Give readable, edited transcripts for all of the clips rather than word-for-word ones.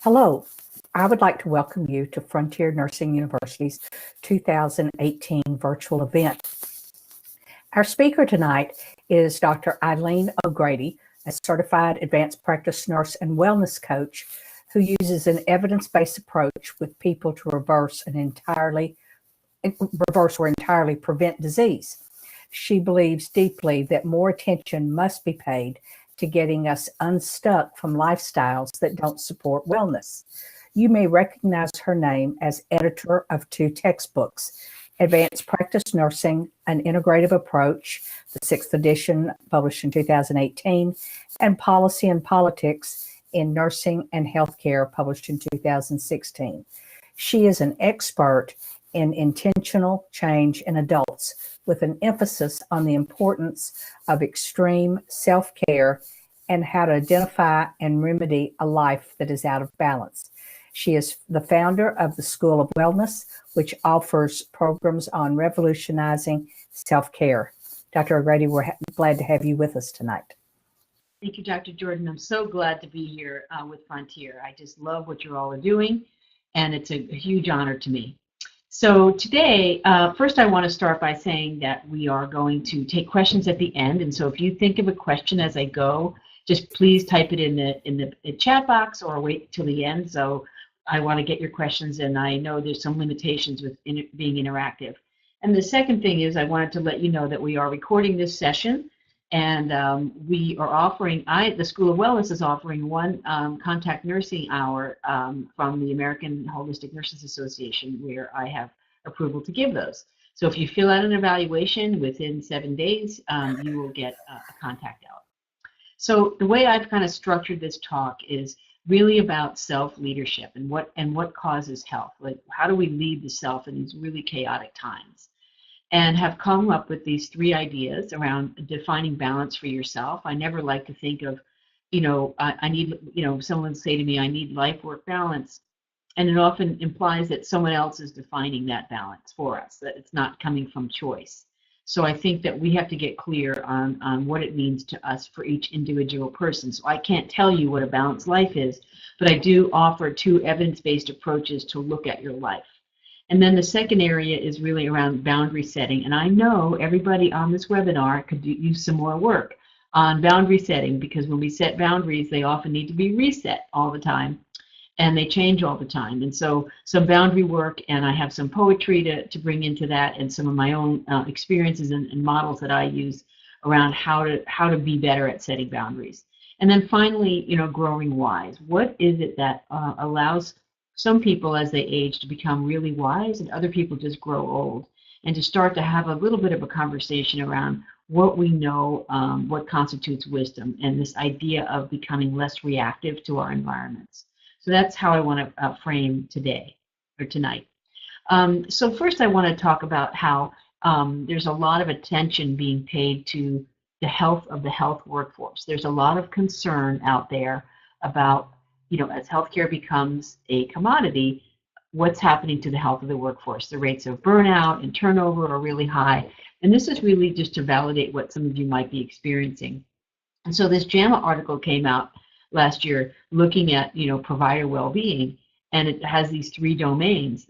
Hello, I would like to welcome you to Frontier Nursing University's 2018 virtual event. Our speaker tonight is Dr. Eileen O'Grady, a certified advanced practice nurse and wellness coach who uses an evidence-based approach with people to reverse or entirely prevent disease. She believes deeply that more attention must be paid to getting us unstuck from lifestyles that don't support wellness. You may recognize her name as editor of two textbooks, Advanced Practice Nursing, An Integrative Approach, the 6th edition, published in 2018, and Policy and Politics in Nursing and Healthcare, published in 2016. She is an expert in intentional change in adults, with an emphasis on the importance of extreme self-care and how to identify and remedy a life that is out of balance. She is the founder of the School of Wellness, which offers programs on revolutionizing self-care. Dr. O'Grady, we're glad to have you with us tonight. Thank you, Dr. Jordan. I'm so glad to be here with Frontier. I just love what you all are doing, and it's a huge honor to me. So today, first I want to start by saying that we are going to take questions at the end, and so if you think of a question as I go, just please type it in the chat box or wait till the end. So I want to get your questions, and I know there's some limitations with being interactive. And the second thing is I wanted to let you know that we are recording this session, and we are offering, the School of Wellness is offering one contact nursing hour from the American Holistic Nurses Association, where I have approval to give those. So if you fill out an evaluation within 7 days, you will get a contact hour. So the way I've kind of structured this talk is really about self-leadership and what causes health. Like, how do we lead the self in these really chaotic times? And have come up with these 3 ideas around defining balance for yourself. I never like to think of, I need, someone say to me, I need life-work balance. And it often implies that someone else is defining that balance for us, that it's not coming from choice. So I think that we have to get clear on what it means to us for each individual person. So I can't tell you what a balanced life is, but I do offer 2 evidence-based approaches to look at your life. And then the second area is really around boundary setting. And I know everybody on this webinar could use some more work on boundary setting, because when we set boundaries, they often need to be reset all the time, and they change all the time. And so some boundary work, and I have some poetry to bring into that, and some of my own experiences and models that I use around how to be better at setting boundaries. And then finally, growing wise. What is it that allows some people as they age to become really wise, and other people just grow old, and to start to have a little bit of a conversation around what we know, what constitutes wisdom, and this idea of becoming less reactive to our environments. So that's how I want to frame today, or tonight. So first I want to talk about how there's a lot of attention being paid to the health of the health workforce. There's a lot of concern out there about, as healthcare becomes a commodity, what's happening to the health of the workforce. The rates of burnout and turnover are really high. And this is really just to validate what some of you might be experiencing. And so this JAMA article came out last year looking at, provider well-being, and it has these 3 domains.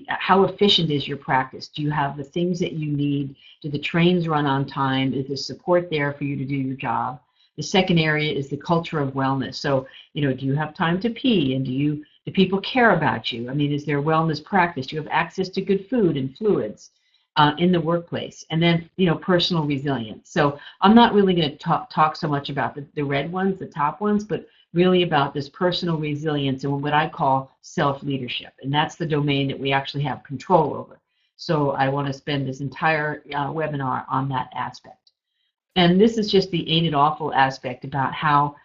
How efficient is your practice? Do you have the things that you need? Do the trains run on time? Is the support there for you to do your job? The second area is the culture of wellness. So, do you have time to pee? And do people care about you? I mean, is there wellness practice? Do you have access to good food and fluids in the workplace? And then, personal resilience. So I'm not really going to talk so much about the red ones, the top ones, but really about this personal resilience and what I call self-leadership. And that's the domain that we actually have control over. So I want to spend this entire webinar on that aspect. And this is just the ain't it awful aspect about how,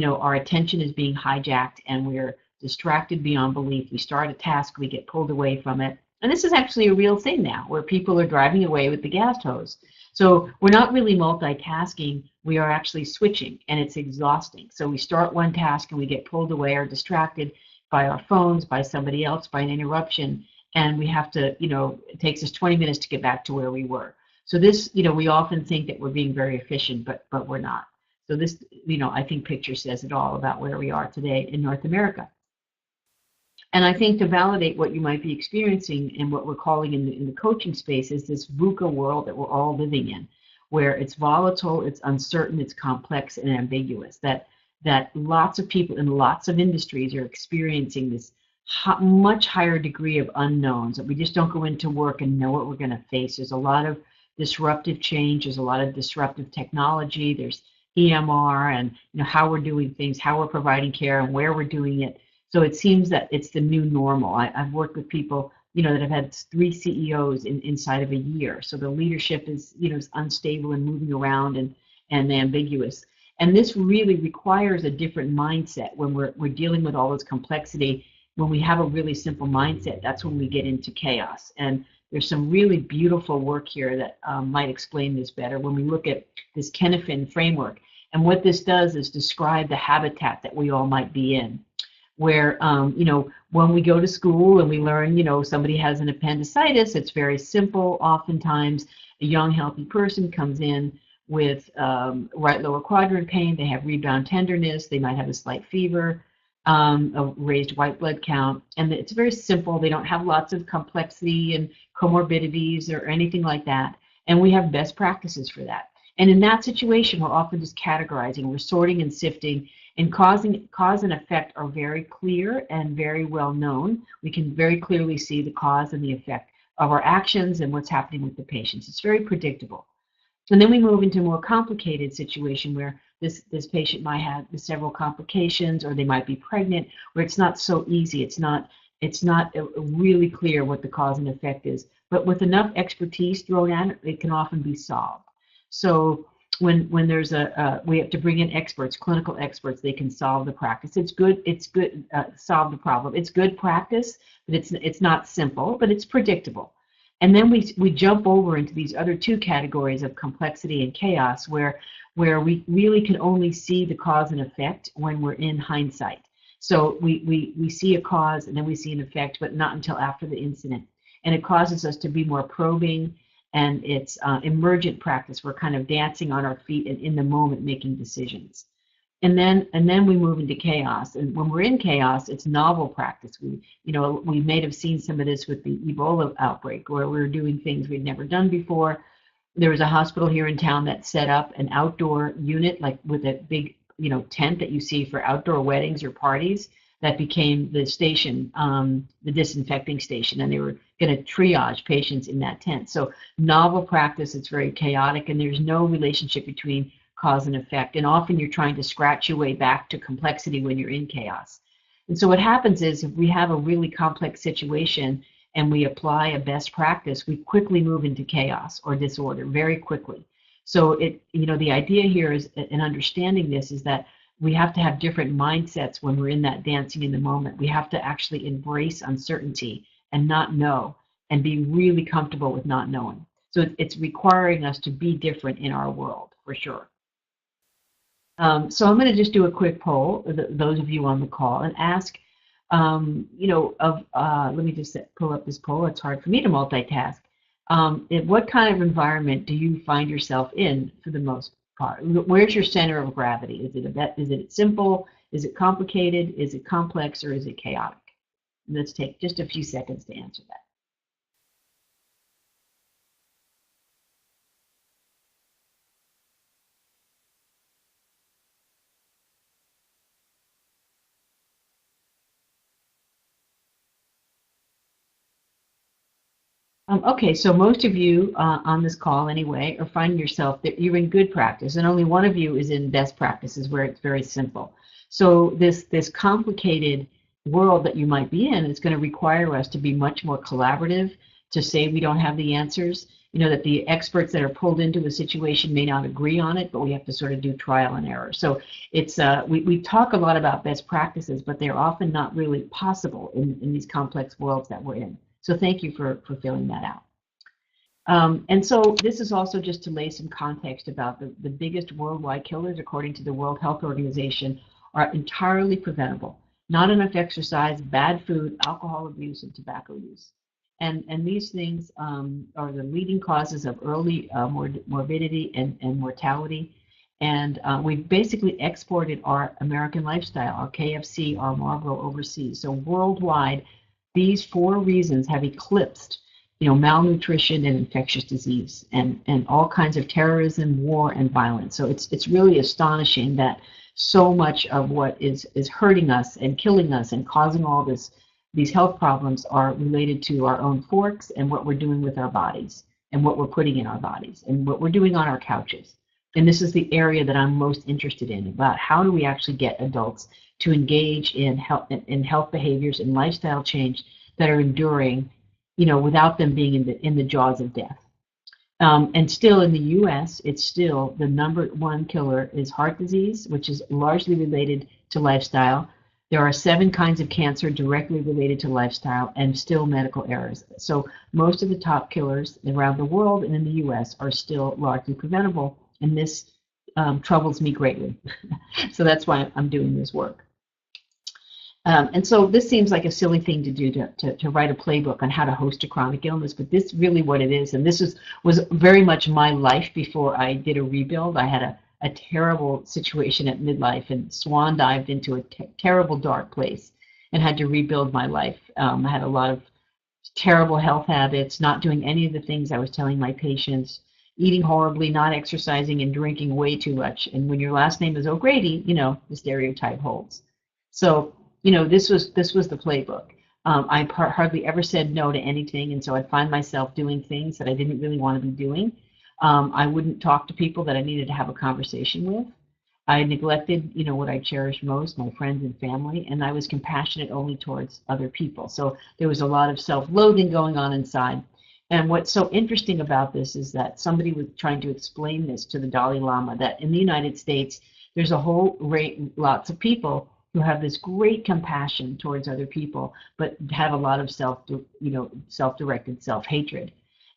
our attention is being hijacked and we're distracted beyond belief. We start a task, we get pulled away from it. And this is actually a real thing now, where people are driving away with the gas hose. So we're not really multitasking, we are actually switching, and it's exhausting. So we start one task and we get pulled away or distracted by our phones, by somebody else, by an interruption, and we have to, it takes us 20 minutes to get back to where we were. So this, we often think that we're being very efficient, but we're not. So this, I think picture says it all about where we are today in North America. And I think to validate what you might be experiencing and what we're calling in the coaching space is this VUCA world that we're all living in, where it's volatile, it's uncertain, it's complex and ambiguous. That lots of people in lots of industries are experiencing this much higher degree of unknowns, that we just don't go into work and know what we're going to face. There's a lot of disruptive change. There's a lot of disruptive technology. There's EMR and how we're doing things, how we're providing care, and where we're doing it. So it seems that it's the new normal. I've worked with people that have had 3 CEOs inside of a year. So the leadership is is unstable and moving around and ambiguous. And this really requires a different mindset when we're dealing with all this complexity. When we have a really simple mindset, that's when we get into chaos. And there's some really beautiful work here that might explain this better when we look at this Afin Framework. And what this does is describe the habitat that we all might be in, where, when we go to school and we learn, somebody has an appendicitis, it's very simple. Oftentimes, a young, healthy person comes in with right lower quadrant pain. They have rebound tenderness. They might have a slight fever, a raised white blood count. And it's very simple. They don't have lots of complexity and comorbidities or anything like that. And we have best practices for that. And in that situation, we're often just categorizing. We're sorting and sifting. And cause and effect are very clear and very well known. We can very clearly see the cause and the effect of our actions and what's happening with the patients. It's very predictable. And then we move into a more complicated situation where this patient might have several complications, or they might be pregnant, where it's not so easy. It's not really clear what the cause and effect is. But with enough expertise thrown in, it can often be solved. So when there's we have to bring in experts, clinical experts, they can solve the practice. It's good solve the problem. It's good practice, but it's not simple, but it's predictable. And then we jump over into these other 2 categories of complexity and chaos, where we really can only see the cause and effect when we're in hindsight. So we see a cause and then we see an effect, but not until after the incident. And it causes us to be more probing. And it's emergent practice. We're kind of dancing on our feet and in the moment making decisions. And then we move into chaos. And when we're in chaos, it's novel practice. We may have seen some of this with the Ebola outbreak, where we were doing things we'd never done before. There was a hospital here in town that set up an outdoor unit, like with a big tent that you see for outdoor weddings or parties, that became the station, the disinfecting station, and they were going to triage patients in that tent. So novel practice, it's very chaotic, and there's no relationship between cause and effect. And often you're trying to scratch your way back to complexity when you're in chaos. And so what happens is, if we have a really complex situation and we apply a best practice, we quickly move into chaos or disorder very quickly. So the idea here is, in understanding this, is that we have to have different mindsets when we're in that dancing in the moment. We have to actually embrace uncertainty and not know, and be really comfortable with not knowing. So it's requiring us to be different in our world, for sure. So I'm going to just do a quick poll, those of you on the call, and ask, let me just pull up this poll. It's hard for me to multitask. What kind of environment do you find yourself in for the most part? Where's your center of gravity? Is it simple? Is it complicated? Is it complex? Or is it chaotic? Let's take just a few seconds to answer that. Okay, so most of you on this call anyway are finding yourself that you're in good practice, and only one of you is in best practices, where it's very simple. So this complicated world that you might be in is going to require us to be much more collaborative, to say we don't have the answers, that the experts that are pulled into a situation may not agree on it, but we have to sort of do trial and error. So it's we talk a lot about best practices, but they're often not really possible in these complex worlds that we're in. So thank you for filling that out. And so this is also just to lay some context about the biggest worldwide killers, according to the World Health Organization, are entirely preventable. Not enough exercise, bad food, alcohol abuse, and tobacco use. And these things are the leading causes of early morbidity and mortality. And we've basically exported our American lifestyle, our KFC, our Marlboro overseas. So worldwide, these 4 reasons have eclipsed, malnutrition and infectious disease and all kinds of terrorism, war, and violence. So it's really astonishing that so much of what is hurting us and killing us and causing all these health problems are related to our own forks and what we're doing with our bodies and what we're putting in our bodies and what we're doing on our couches. And this is the area that I'm most interested in, about how do we actually get adults to engage in health behaviors and lifestyle change that are enduring, without them being in the jaws of death. And still in the U.S., it's still the #1 killer is heart disease, which is largely related to lifestyle. There are 7 kinds of cancer directly related to lifestyle and still medical errors. So most of the top killers around the world and in the U.S. are still largely preventable. And this troubles me greatly. So that's why I'm doing this work. And so this seems like a silly thing to do, to write a playbook on how to host a chronic illness, but this is really what it is. And this was very much my life before I did a rebuild. I had a terrible situation at midlife and swan dived into a terrible dark place and had to rebuild my life. I had a lot of terrible health habits, not doing any of the things I was telling my patients, eating horribly, not exercising, and drinking way too much. And when your last name is O'Grady, the stereotype holds. So, this was the playbook. I hardly ever said no to anything, and so I'd find myself doing things that I didn't really want to be doing. I wouldn't talk to people that I needed to have a conversation with. I neglected, what I cherished most, my friends and family, and I was compassionate only towards other people. So there was a lot of self-loathing going on inside. And what's so interesting about this is that somebody was trying to explain this to the Dalai Lama, that in the United States, there's a whole lots of people who have this great compassion towards other people, but have a lot of self-directed self-hatred.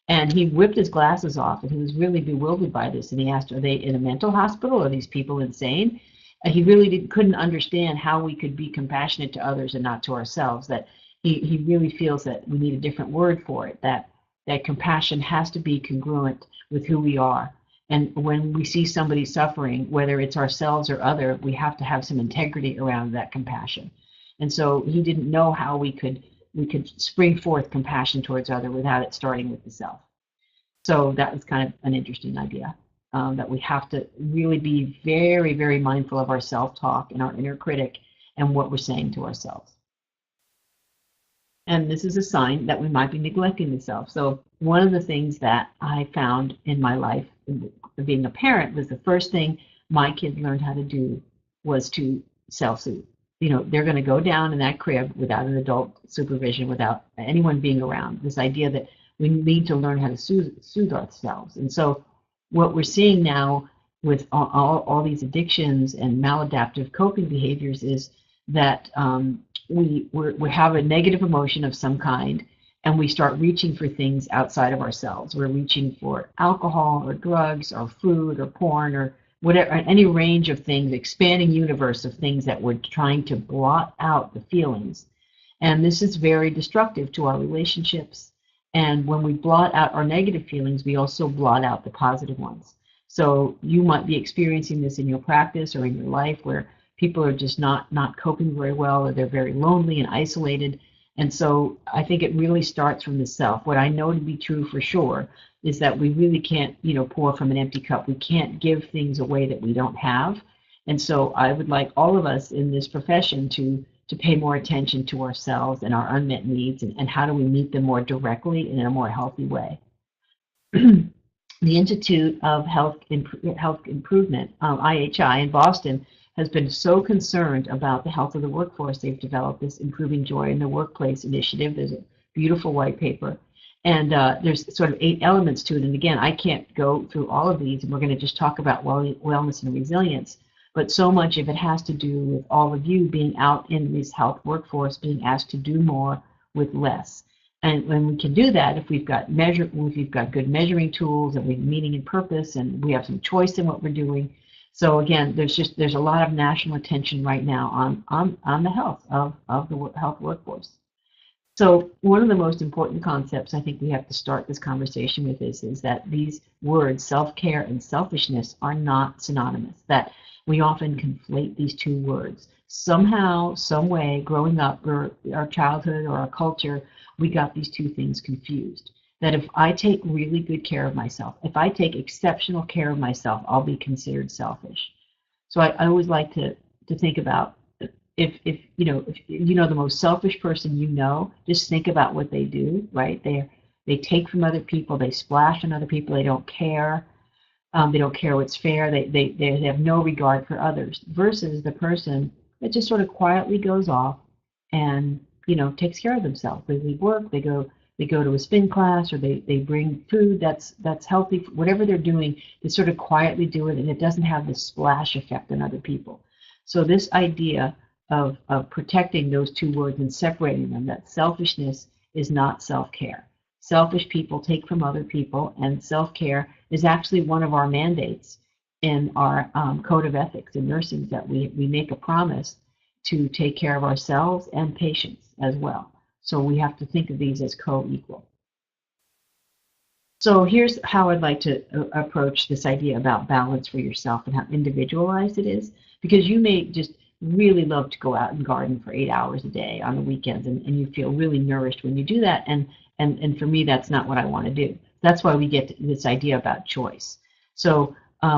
And he whipped his glasses off, and he was really bewildered by this. And he asked, are they in a mental hospital? Are these people insane? And he really couldn't understand how we could be compassionate to others and not to ourselves, that he really feels that we need a different word for it, that compassion has to be congruent with who we are. And when we see somebody suffering, whether it's ourselves or other, we have to have some integrity around that compassion. And so he didn't know how we could spring forth compassion towards other without it starting with the self. So that was kind of an interesting idea, that we have to really be very, very mindful of our self-talk and our inner critic and what we're saying to ourselves. And this is a sign that we might be neglecting the self. So one of the things that I found in my life, being a parent, was the first thing my kids learned how to do was to self-soothe. They're going to go down in that crib without an adult supervision, without anyone being around. This idea that we need to learn how to soothe ourselves. And so what we're seeing now with all these addictions and maladaptive coping behaviors is that we have a negative emotion of some kind, and we start reaching for things outside of ourselves. We're reaching for alcohol or drugs or food or porn or whatever, any range of things, expanding universe of things that we're trying to blot out the feelings. And this is very destructive to our relationships. And when we blot out our negative feelings, we also blot out the positive ones. So you might be experiencing this in your practice or in your life, where people are just not coping very well, or they're very lonely and isolated. And so I think it really starts from the self. What I know to be true for sure is that we really can't, pour from an empty cup. We can't give things away that we don't have. And so I would like all of us in this profession to pay more attention to ourselves and our unmet needs, and how do we meet them more directly and in a more healthy way. The Institute of Health Improvement, IHI in Boston, has been so concerned about the health of the workforce. They've developed this Improving Joy in the Workplace initiative. There's a beautiful white paper. And there's sort of 8 elements to it. And again, I can't go through all of these, and we're going to just talk about wellness and resilience. But so much of it has to do with all of you being out in this health workforce, being asked to do more with less. And when we can do that, if we've got good measuring tools, and we're meaning and purpose, and we have some choice in what we're doing. So again, there's a lot of national attention right now on the health of the health workforce. So one of the most important concepts I think we have to start this conversation with is that these words, self-care and selfishness, are not synonymous, that we often conflate these two words. Somehow, some way, growing up, or our childhood or our culture, we got these two things confused. That if I take really good care of myself, if I take exceptional care of myself, I'll be considered selfish. So I always like to think about, if you know the most selfish person you know, just think about what they do, right? They take from other people, they splash on other people, they don't care. They don't care what's fair. They have no regard for others. Versus the person that just sort of quietly goes off and takes care of themselves. They leave work. They go to a spin class, or they bring food that's healthy. Whatever they're doing, they sort of quietly do it, and it doesn't have this splash effect on other people. So this idea of protecting those two words and separating them, that selfishness is not self-care. Selfish people take from other people, and self-care is actually one of our mandates in our code of ethics in nursing, that we make a promise to take care of ourselves and patients as well. So we have to think of these as co-equal. So here's how I'd like to approach this idea about balance for yourself and how individualized it is, because you may just really love to go out and garden for 8 hours a day on the weekends, and you feel really nourished when you do that, and for me, that's not what I want to do. That's why we get to this idea about choice. So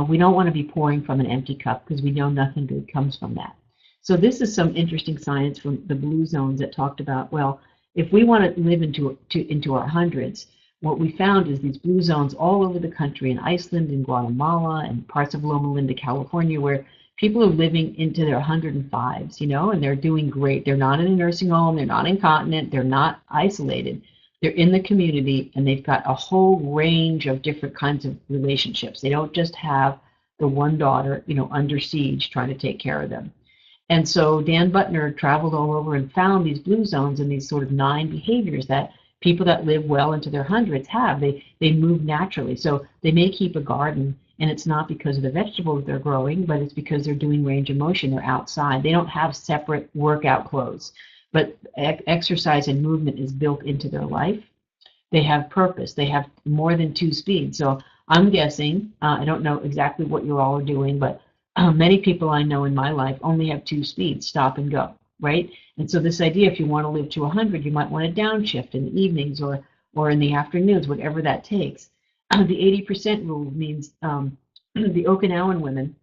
we don't want to be pouring from an empty cup, because we know nothing good comes from that. So this is some interesting science from the blue zones that talked about, well, if we want to live into our hundreds, what we found is these blue zones all over the country, in Iceland, in Guatemala, and parts of Loma Linda, California, where people are living into their 105s, and they're doing great. They're not in a nursing home, they're not incontinent, they're not isolated. They're in the community, and they've got a whole range of different kinds of relationships. They don't just have the one daughter, under siege trying to take care of them. And so Dan Butner traveled all over and found these blue zones and these sort of 9 behaviors that people that live well into their hundreds have. They move naturally. So they may keep a garden, and it's not because of the vegetables they're growing, but it's because they're doing range of motion. They're outside. They don't have separate workout clothes, but exercise and movement is built into their life. They have purpose. They have more than 2 speeds. So I'm guessing, I don't know exactly what you all are doing, but many people I know in my life only have 2 speeds, stop and go, right? And so this idea, if you want to live to 100, you might want to downshift in the evenings or in the afternoons, whatever that takes. The 80% rule means the Okinawan women,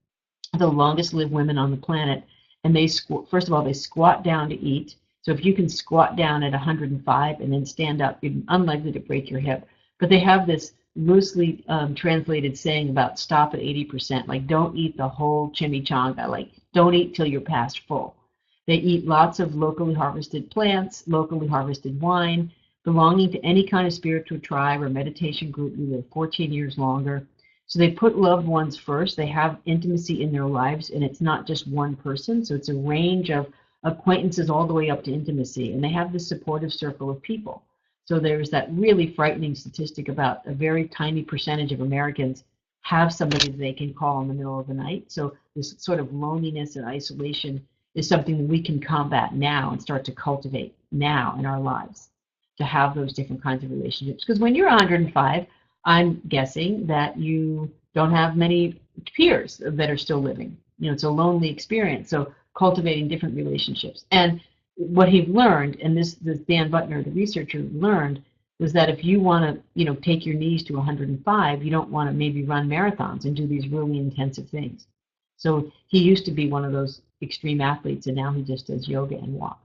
the longest lived women on the planet, and they first of all, they squat down to eat. So if you can squat down at 105 and then stand up, you're unlikely to break your hip. But they have this loosely translated saying about stop at 80%, like don't eat the whole chimichanga, like don't eat till you're past full. They eat lots of locally harvested plants, locally harvested wine. Belonging to any kind of spiritual tribe or meditation group, you live 14 years longer. So they put loved ones first. They have intimacy in their lives, and it's not just one person. So it's a range of acquaintances all the way up to intimacy, and they have this supportive circle of people. So there's that really frightening statistic about a very tiny percentage of Americans have somebody they can call in the middle of the night. So this sort of loneliness and isolation is something that we can combat now and start to cultivate now in our lives, to have those different kinds of relationships. Because when you're 105, I'm guessing that you don't have many peers that are still living. It's a lonely experience. So cultivating different relationships. And what he learned, and this Dan Butner, the researcher, learned, was that if you want to, take your knees to 105, you don't want to maybe run marathons and do these really intensive things. So he used to be one of those extreme athletes, and now he just does yoga and walks.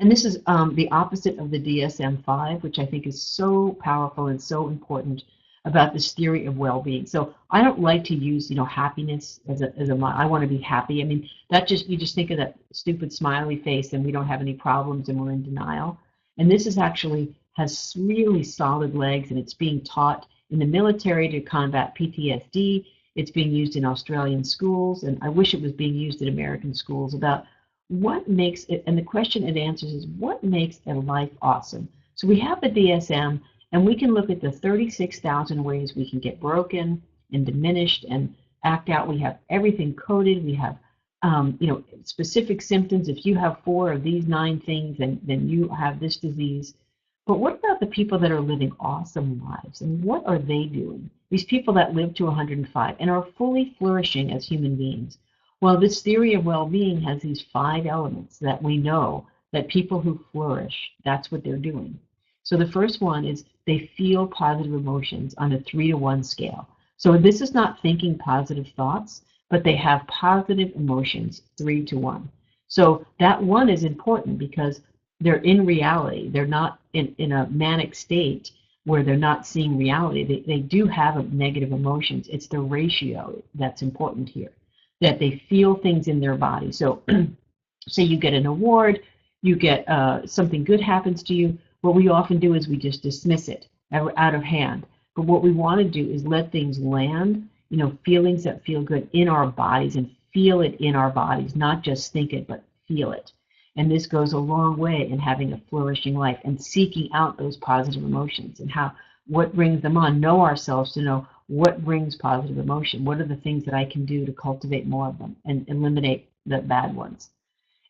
And this is the opposite of the DSM-5, which I think is so powerful and so important about this theory of well-being. So I don't like to use, happiness as a I want to be happy. I mean, you just think of that stupid smiley face and we don't have any problems and we're in denial. And this is actually has really solid legs, and it's being taught in the military to combat PTSD. It's being used in Australian schools, and I wish it was being used in American schools, about what makes it, and the question it answers is, what makes a life awesome? So we have the DSM, and we can look at the 36,000 ways we can get broken and diminished and act out. We have everything coded. We have specific symptoms. If you have 4 of these 9 things, then you have this disease. But what about the people that are living awesome lives? And what are they doing? These people that live to 105 and are fully flourishing as human beings. Well, this theory of well-being has these 5 elements that we know that people who flourish, that's what they're doing. So the first one is they feel positive emotions on a 3 to 1 scale. So this is not thinking positive thoughts, but they have positive emotions 3 to 1. So that 1 is important because they're in reality. They're not in a manic state where they're not seeing reality. They do have negative emotions. It's the ratio that's important here, that they feel things in their body. So say you get an award, you get something good happens to you. What we often do is we just dismiss it out of hand. But what we want to do is let things land, feelings that feel good in our bodies, and feel it in our bodies, not just think it, but feel it. And this goes a long way in having a flourishing life and seeking out those positive emotions and what brings them on. Know ourselves to know what brings positive emotion. What are the things that I can do to cultivate more of them and eliminate the bad ones?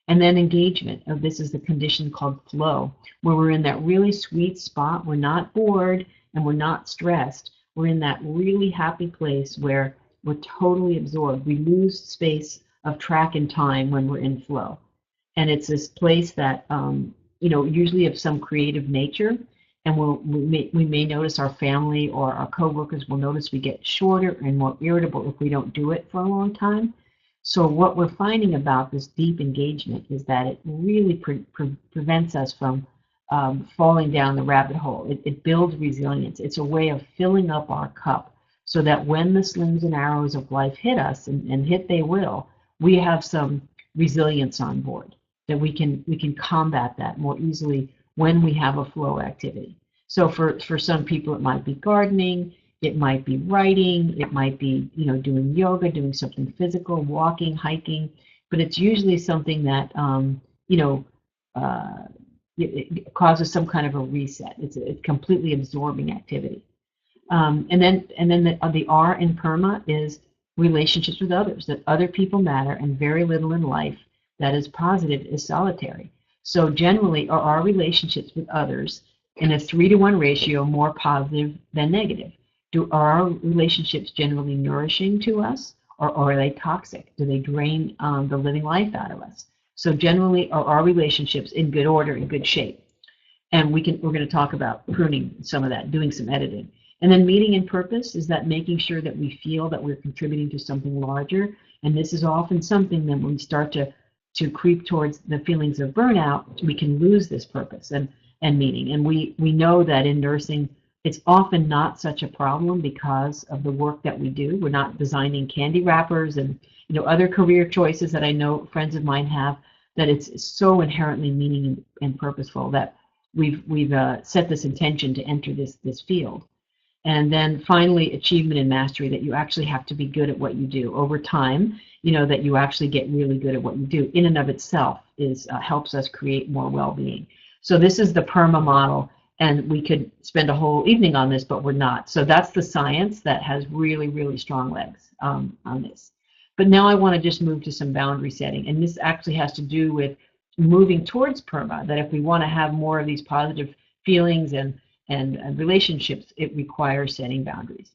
And then engagement. This is the condition called flow, where we're in that really sweet spot. We're not bored and we're not stressed. We're in that really happy place where we're totally absorbed. We lose space of track and time when we're in flow. And it's this place that, usually of some creative nature. And we may notice our family or our coworkers will notice we get shorter and more irritable if we don't do it for a long time. So what we're finding about this deep engagement is that it really prevents us from falling down the rabbit hole. It builds resilience. It's a way of filling up our cup so that when the slings and arrows of life hit us, and hit they will, we have some resilience on board, that we can combat that more easily when we have a flow activity. So for some people, it might be gardening, it might be writing, it might be doing yoga, doing something physical, walking, hiking, but it's usually something that it causes some kind of a reset. It's a completely absorbing activity. And then the R in PERMA is relationships with others, that other people matter, and very little in life that is positive is solitary. So generally, are our relationships with others in a 3 to 1 ratio more positive than negative? Are our relationships generally nourishing to us, or are they toxic? Do they drain the living life out of us? So generally, are our relationships in good order, in good shape? And we're going to talk about pruning some of that, doing some editing. And then meaning and purpose is that making sure that we feel that we're contributing to something larger. And this is often something that when we start to creep towards the feelings of burnout, we can lose this purpose and meaning. And we know that in nursing, it's often not such a problem because of the work that we do. We're not designing candy wrappers and other career choices that I know friends of mine have, that it's so inherently meaning and purposeful that we've set this intention to enter this field. And then finally, achievement and mastery, that you actually have to be good at what you do over time, that you actually get really good at what you do in and of itself helps us create more well-being. So this is the PERMA model, and we could spend a whole evening on this, but we're not. So that's the science that has really, really strong legs on this. But now I want to just move to some boundary setting, and this actually has to do with moving towards PERMA, that if we want to have more of these positive feelings and relationships, it requires setting boundaries.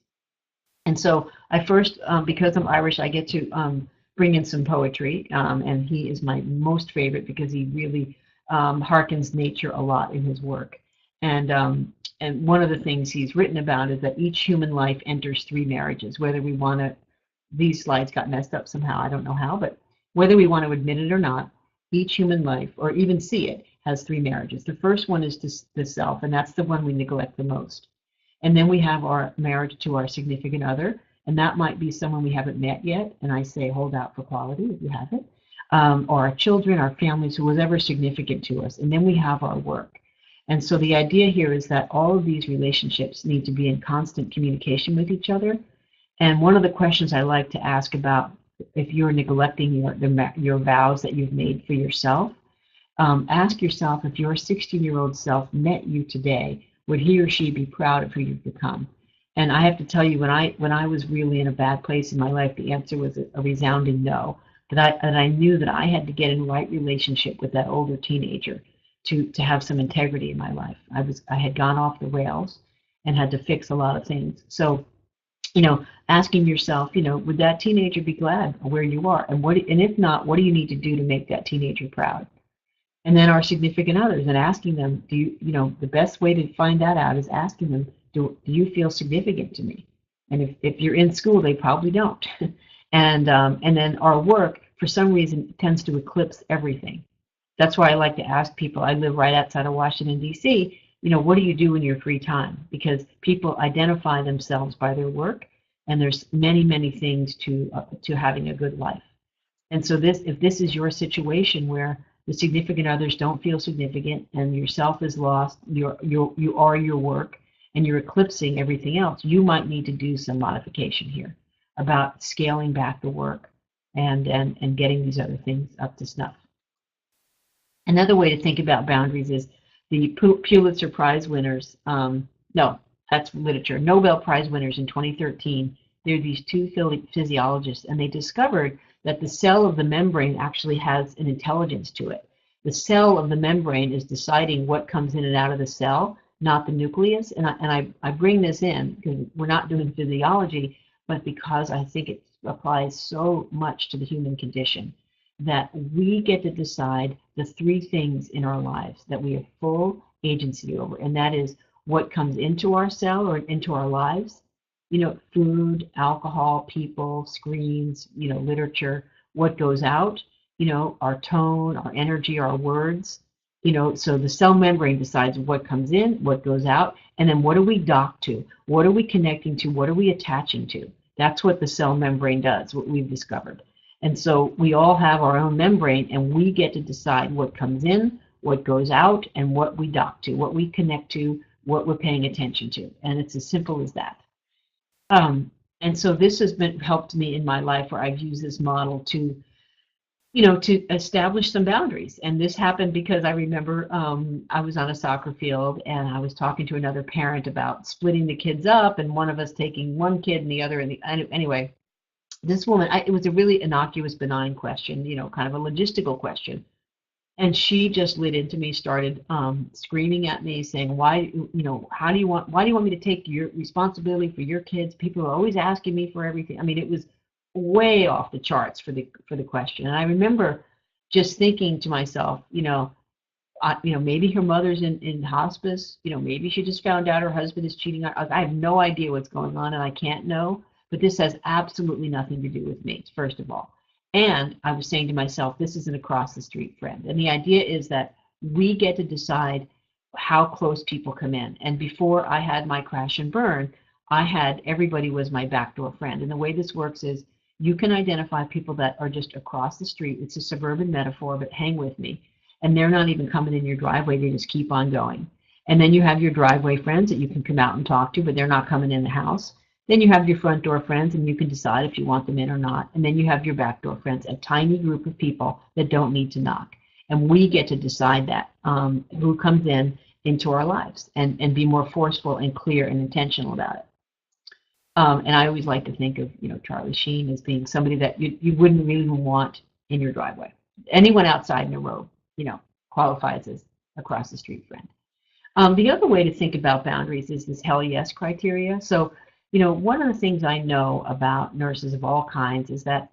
And so I first, because I'm Irish, I get to bring in some poetry, and he is my most favorite because he really harkens nature a lot in his work. And one of the things he's written about is that each human life enters 3 marriages, whether we want to. These slides got messed up somehow, I don't know how, but whether we want to admit it or not, each human life, or even see it, has 3 marriages. The first one is to the self, and that's the one we neglect the most. And then we have our marriage to our significant other, and that might be someone we haven't met yet, and I say hold out for quality if you haven't, or our children, our families, who was ever significant to us. And then we have our work. And so the idea here is that all of these relationships need to be in constant communication with each other. And one of the questions I like to ask about if you're neglecting your vows that you've made for yourself, ask yourself, if your 16-year-old self met you today, would he or she be proud of who you've become? And I have to tell you, when I was really in a bad place in my life, the answer was a resounding no. that I knew that I had to get in right relationship with that older teenager to have some integrity in my life. I had gone off the rails and had to fix a lot of things. So, asking yourself, would that teenager be glad where you are? And if not, what do you need to do to make that teenager proud? And then our significant others, and asking them, the best way to find that out is asking them, do you feel significant to me? And if you're in school, they probably don't. And then our work, for some reason, tends to eclipse everything. That's why I like to ask people. I live right outside of Washington, D.C. What do you do in your free time? Because people identify themselves by their work, and there's many, many things to having a good life. And so if this is your situation where the significant others don't feel significant and yourself is lost, you are your work, and you're eclipsing everything else, you might need to do some modification here about scaling back the work and getting these other things up to snuff. Another way to think about boundaries is the Pulitzer Prize winners. No, that's literature. Nobel Prize winners in 2013. They're these two physiologists, and they discovered that the cell of the membrane actually has an intelligence to it. The cell of the membrane is deciding what comes in and out of the cell, not the nucleus. And I bring this in because we're not doing physiology, but because I think it applies so much to the human condition, that we get to decide the three things in our lives that we have full agency over, and that is what comes into our cell or into our lives, food, alcohol, people, screens, literature, what goes out, our tone, our energy, our words, so the cell membrane decides what comes in, what goes out, and then what do we dock to? What are we connecting to? What are we attaching to? That's what the cell membrane does, what we've discovered. And so we all have our own membrane, and we get to decide what comes in, what goes out, and what we dock to, what we connect to, what we're paying attention to. And it's as simple as that. And so this has helped me in my life, where I've used this model to establish some boundaries. And this happened because I remember I was on a soccer field, and I was talking to another parent about splitting the kids up, and one of us taking one kid and the other. Anyway, this woman, it was a really innocuous, benign question, kind of a logistical question. And she just lit into me, started screaming at me, saying, why do you want me to take your responsibility for your kids? People are always asking me for everything. I mean, it was way off the charts for the question. And I remember just thinking to myself, maybe her mother's in hospice, maybe she just found out her husband is cheating on her. I have no idea what's going on, and I can't know, but this has absolutely nothing to do with me, first of all. And I was saying to myself, this is an across the street friend. And the idea is that we get to decide how close people come in. And before I had my crash and burn, everybody was my backdoor friend. And the way this works is you can identify people that are just across the street. It's a suburban metaphor, but hang with me. And they're not even coming in your driveway. They just keep on going. And then you have your driveway friends that you can come out and talk to, but they're not coming in the house. Then you have your front door friends, and you can decide if you want them in or not. And then you have your back door friends, a tiny group of people that don't need to knock. And we get to decide that, who comes into our lives, and be more forceful and clear and intentional about it. And I always like to think of, Charlie Sheen as being somebody that you wouldn't really want in your driveway. Anyone outside in a row, qualifies as across the street friend. The other way to think about boundaries is this hell yes criteria. So, one of the things I know about nurses of all kinds is that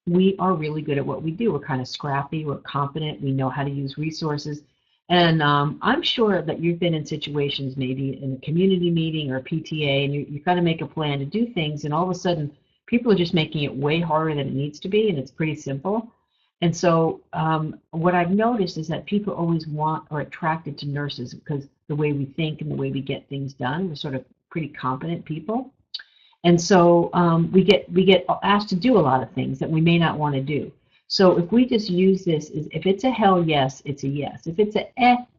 we are really good at what we do. We're kind of scrappy, we're competent, we know how to use resources. And I'm sure that you've been in situations, maybe in a community meeting or a PTA, and you kind of make a plan to do things, and all of a sudden people are just making it way harder than it needs to be, and it's pretty simple. And so what I've noticed is that people always are attracted to nurses because the way we think and the way we get things done, we're sort of pretty competent people. And so we get asked to do a lot of things that we may not want to do. So if we just use this, if it's a hell yes, it's a yes. If it's a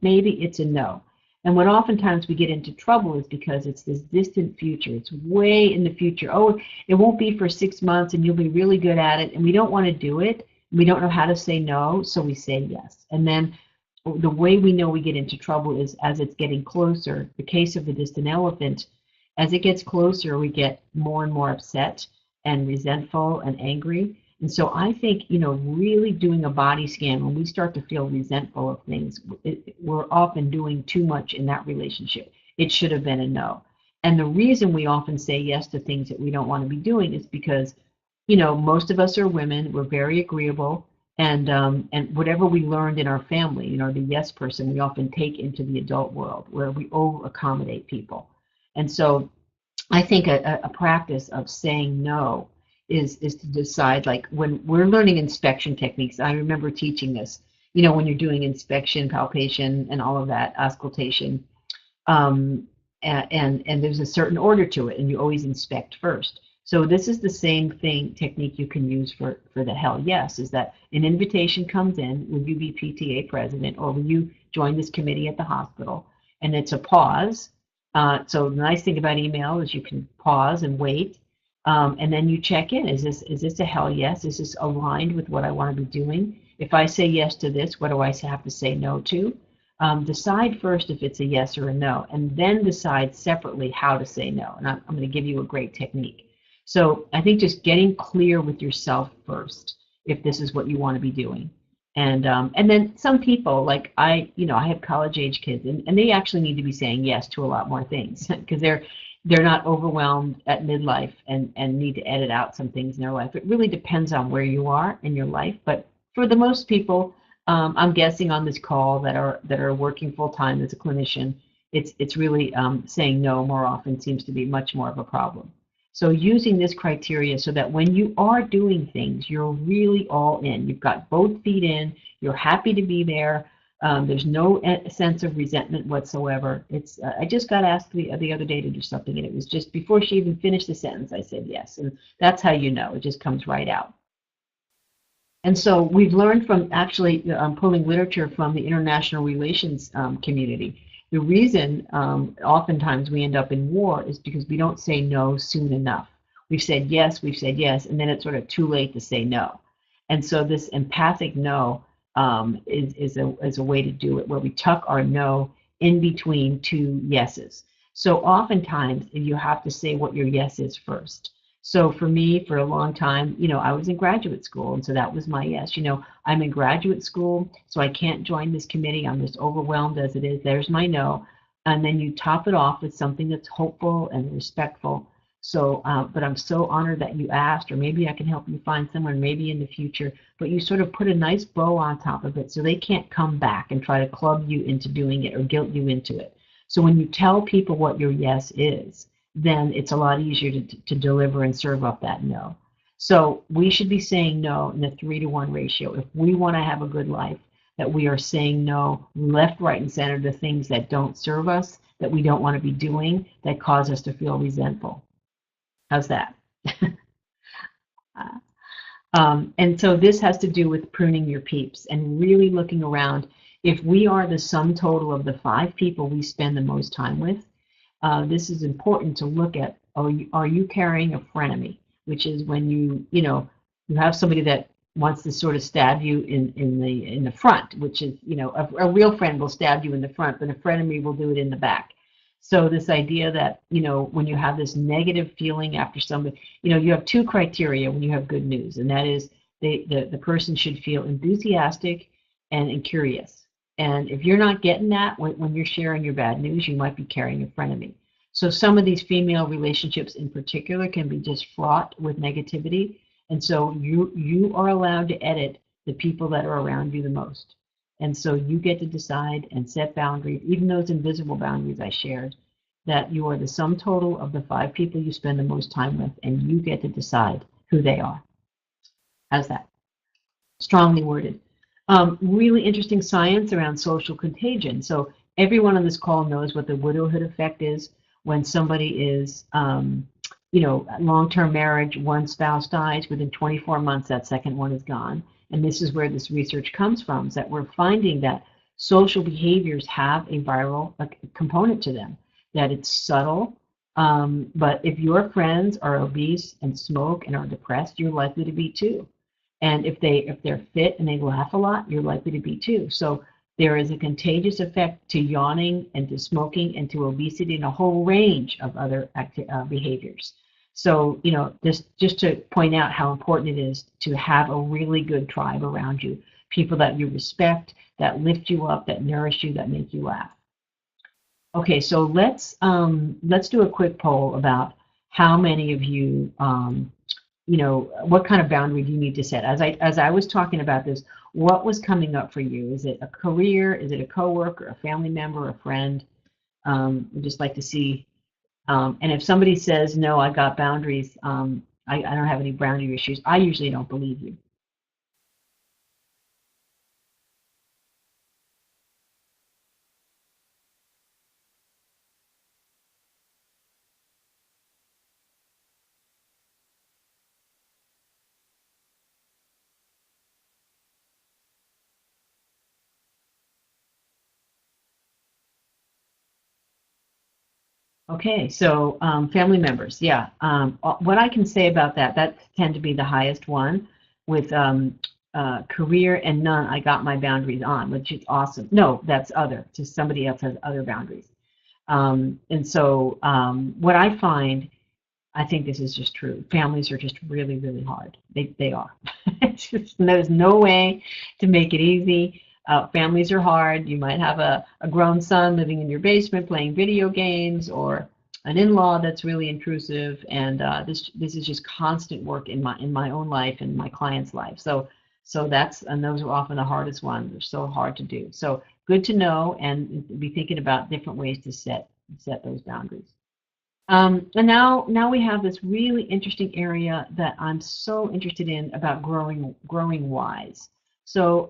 maybe, it's a no. And what oftentimes we get into trouble is because it's this distant future. It's way in the future. Oh, it won't be for 6 months, and you'll be really good at it. And we don't want to do it. We don't know how to say no, so we say yes. And then the way we know we get into trouble is as it's getting closer. The case of the distant elephant, as it gets closer, we get more and more upset and resentful and angry. And so I think, really doing a body scan, when we start to feel resentful of things, we're often doing too much in that relationship. It should have been a no. And the reason we often say yes to things that we don't want to be doing is because, most of us are women, we're very agreeable, and whatever we learned in our family, the yes person, we often take into the adult world where we over accommodate people. And so I think a practice of saying no is to decide, like when we're learning inspection techniques, I remember teaching this, when you're doing inspection, palpation, and all of that, auscultation, and there's a certain order to it, and you always inspect first. So this is the same technique you can use for the hell yes, is that an invitation comes in, will you be PTA president, or will you join this committee at the hospital? And it's a pause. So the nice thing about email is you can pause and wait, and then you check in. Is this a hell yes? Is this aligned with what I want to be doing? If I say yes to this, what do I have to say no to? Decide first if it's a yes or a no, and then decide separately how to say no. And I'm going to give you a great technique. So I think just getting clear with yourself first, if this is what you want to be doing. And then some people, like I have college age kids, and they actually need to be saying yes to a lot more things because they're not overwhelmed at midlife and need to edit out some things in their life. It really depends on where you are in your life, but for the most people, I'm guessing on this call that are working full time as a clinician, it's really saying no more often seems to be much more of a problem. So using this criteria so that when you are doing things, you're really all in. You've got both feet in. You're happy to be there. There's no sense of resentment whatsoever. I just got asked the other day to do something, and it was just before she even finished the sentence, I said yes. And that's how you know. It just comes right out. And so we've learned from actually pulling literature from the international relations community. The reason oftentimes we end up in war is because we don't say no soon enough. We've said yes, and then it's sort of too late to say no. And so this empathic no is a way to do it, where we tuck our no in between two yeses. So oftentimes you have to say what your yes is first. So for me, for a long time, I was in graduate school, and so that was my yes. I'm in graduate school, so I can't join this committee. I'm just overwhelmed as it is. There's my no. And then you top it off with something that's hopeful and respectful. So, but I'm so honored that you asked, or maybe I can help you find someone, maybe in the future. But you sort of put a nice bow on top of it so they can't come back and try to club you into doing it or guilt you into it. So when you tell people what your yes is, then it's a lot easier to deliver and serve up that no. So we should be saying no in a 3-to-1 ratio. If we want to have a good life, that we are saying no left, right, and center to things that don't serve us, that we don't want to be doing, that cause us to feel resentful. How's that? And so this has to do with pruning your peeps and really looking around. If we are the sum total of the 5 people we spend the most time with, this is important to look at. Are you carrying a frenemy, which is when you have somebody that wants to sort of stab you in the front, which is a real friend will stab you in the front, but a frenemy will do it in the back. So this idea that when you have this negative feeling after somebody, you have 2 criteria when you have good news, and that is the person should feel enthusiastic and curious. And if you're not getting that when you're sharing your bad news, you might be carrying a frenemy. So some of these female relationships in particular can be just fraught with negativity. And so you are allowed to edit the people that are around you the most. And so you get to decide and set boundaries, even those invisible boundaries I shared, that you are the sum total of the 5 people you spend the most time with, and you get to decide who they are. How's that? Strongly worded. Really interesting science around social contagion. So everyone on this call knows what the widowhood effect is when somebody is, long-term marriage, one spouse dies, within 24 months, that second one is gone. And this is where this research comes from, is that we're finding that social behaviors have a viral component to them, that it's subtle. But if your friends are obese and smoke and are depressed, you're likely to be too. And if they're fit and they laugh a lot, you're likely to be too. So there is a contagious effect to yawning and to smoking and to obesity and a whole range of other behaviors. So, just to point out how important it is to have a really good tribe around you, people that you respect, that lift you up, that nourish you, that make you laugh. Okay, so let's do a quick poll about how many of you, what kind of boundary do you need to set? As I was talking about this, what was coming up for you? Is it a career? Is it a coworker, a family member, a friend? I'd just like to see. And if somebody says, no, I got boundaries, I don't have any boundary issues, I usually don't believe you. Okay, so family members, yeah. What I can say about that tend to be the highest one with career and none, I got my boundaries on, which is awesome. No, that's other, just somebody else has other boundaries. And so what I find, I think this is just true. Families are just really, really hard. They are. There's no way to make it easy. Families are hard. You might have a grown son living in your basement playing video games, or an in-law that's really intrusive. And this is just constant work in my own life and my clients' life. So those are often the hardest ones. They're so hard to do. So good to know, and be thinking about different ways to set those boundaries. And now we have this really interesting area that I'm so interested in about growing wise. So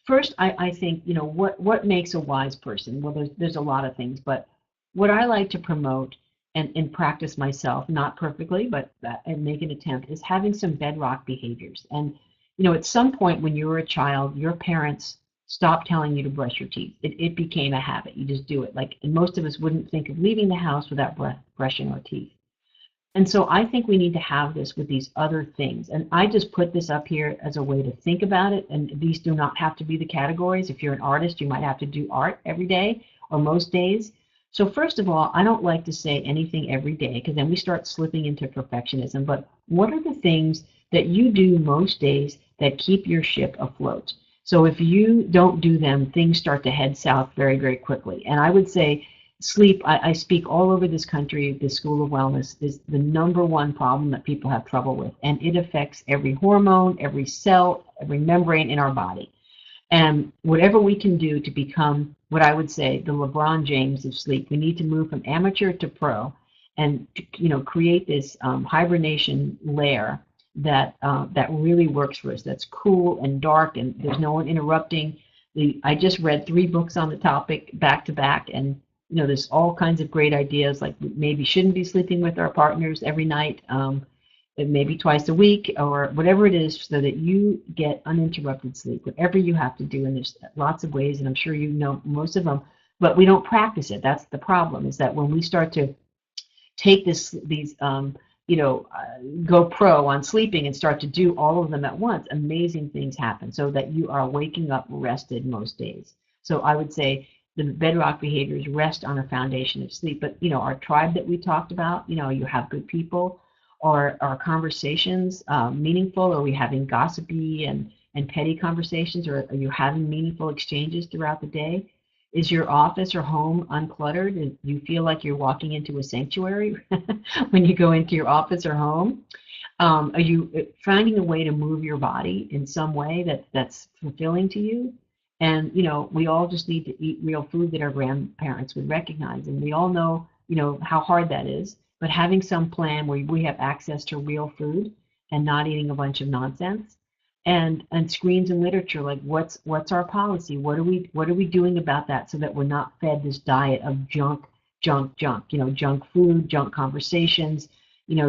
first, I think, what makes a wise person? Well, there's a lot of things, but what I like to promote and practice myself, not perfectly, but and make an attempt, is having some bedrock behaviors. And at some point when you were a child, your parents stopped telling you to brush your teeth. It became a habit. You just do it. And most of us wouldn't think of leaving the house without brushing our teeth. And so I think we need to have this with these other things. And I just put this up here as a way to think about it. And these do not have to be the categories. If you're an artist, you might have to do art every day or most days. So first of all, I don't like to say anything every day, because then we start slipping into perfectionism. But what are the things that you do most days that keep your ship afloat? So if you don't do them, things start to head south very, very quickly. And I would say sleep, I speak all over this country, the School of Wellness, is the #1 problem that people have trouble with. And it affects every hormone, every cell, every membrane in our body. And whatever we can do to become what I would say the LeBron James of sleep, we need to move from amateur to pro, and create this hibernation layer that really works for us. That's cool and dark, and there's no one interrupting. I just read 3 books on the topic back to back, and there's all kinds of great ideas, like maybe shouldn't be sleeping with our partners every night, maybe twice a week, or whatever it is, so that you get uninterrupted sleep, whatever you have to do. And there's lots of ways, and I'm sure you know most of them, but we don't practice it. That's the problem, is that when we start to take go pro on sleeping and start to do all of them at once, amazing things happen, so that you are waking up rested most days. So I would say the bedrock behaviors rest on a foundation of sleep. But our tribe that we talked about, you have good people. Are our conversations meaningful? Are we having gossipy and petty conversations, or are you having meaningful exchanges throughout the day? Is your office or home uncluttered? Do you feel like you're walking into a sanctuary when you go into your office or home? Are you finding a way to move your body in some way that's fulfilling to you? And we all just need to eat real food that our grandparents would recognize, and we all know how hard that is. But having some plan where we have access to real food and not eating a bunch of nonsense, and screens and literature, like what's our policy? What are we doing about that, so that we're not fed this diet of junk, junk food, junk conversations,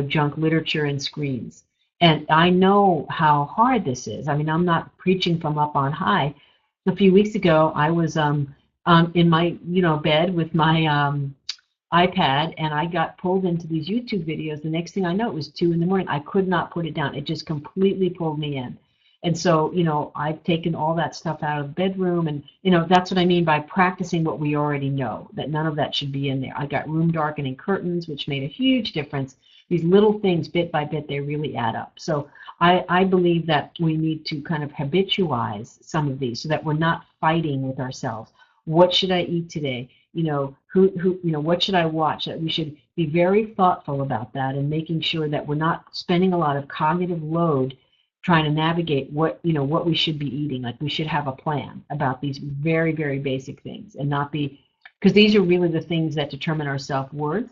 junk literature and screens. And I know how hard this is. I mean, I'm not preaching from up on high. A few weeks ago, I was in my bed with my iPad, and I got pulled into these YouTube videos. The next thing I know, it was 2 in the morning. I could not put it down. It just completely pulled me in. And so, I've taken all that stuff out of the bedroom, and, that's what I mean by practicing what we already know, that none of that should be in there. I got room darkening curtains, which made a huge difference. These little things, bit by bit, they really add up. So I believe that we need to kind of habitualize some of these so that we're not fighting with ourselves. What should I eat today? What should I watch? That we should be very thoughtful about that and making sure that we're not spending a lot of cognitive load trying to navigate what we should be eating. Like, we should have a plan about these very, very basic things, and not be, because these are really the things that determine our self-worth.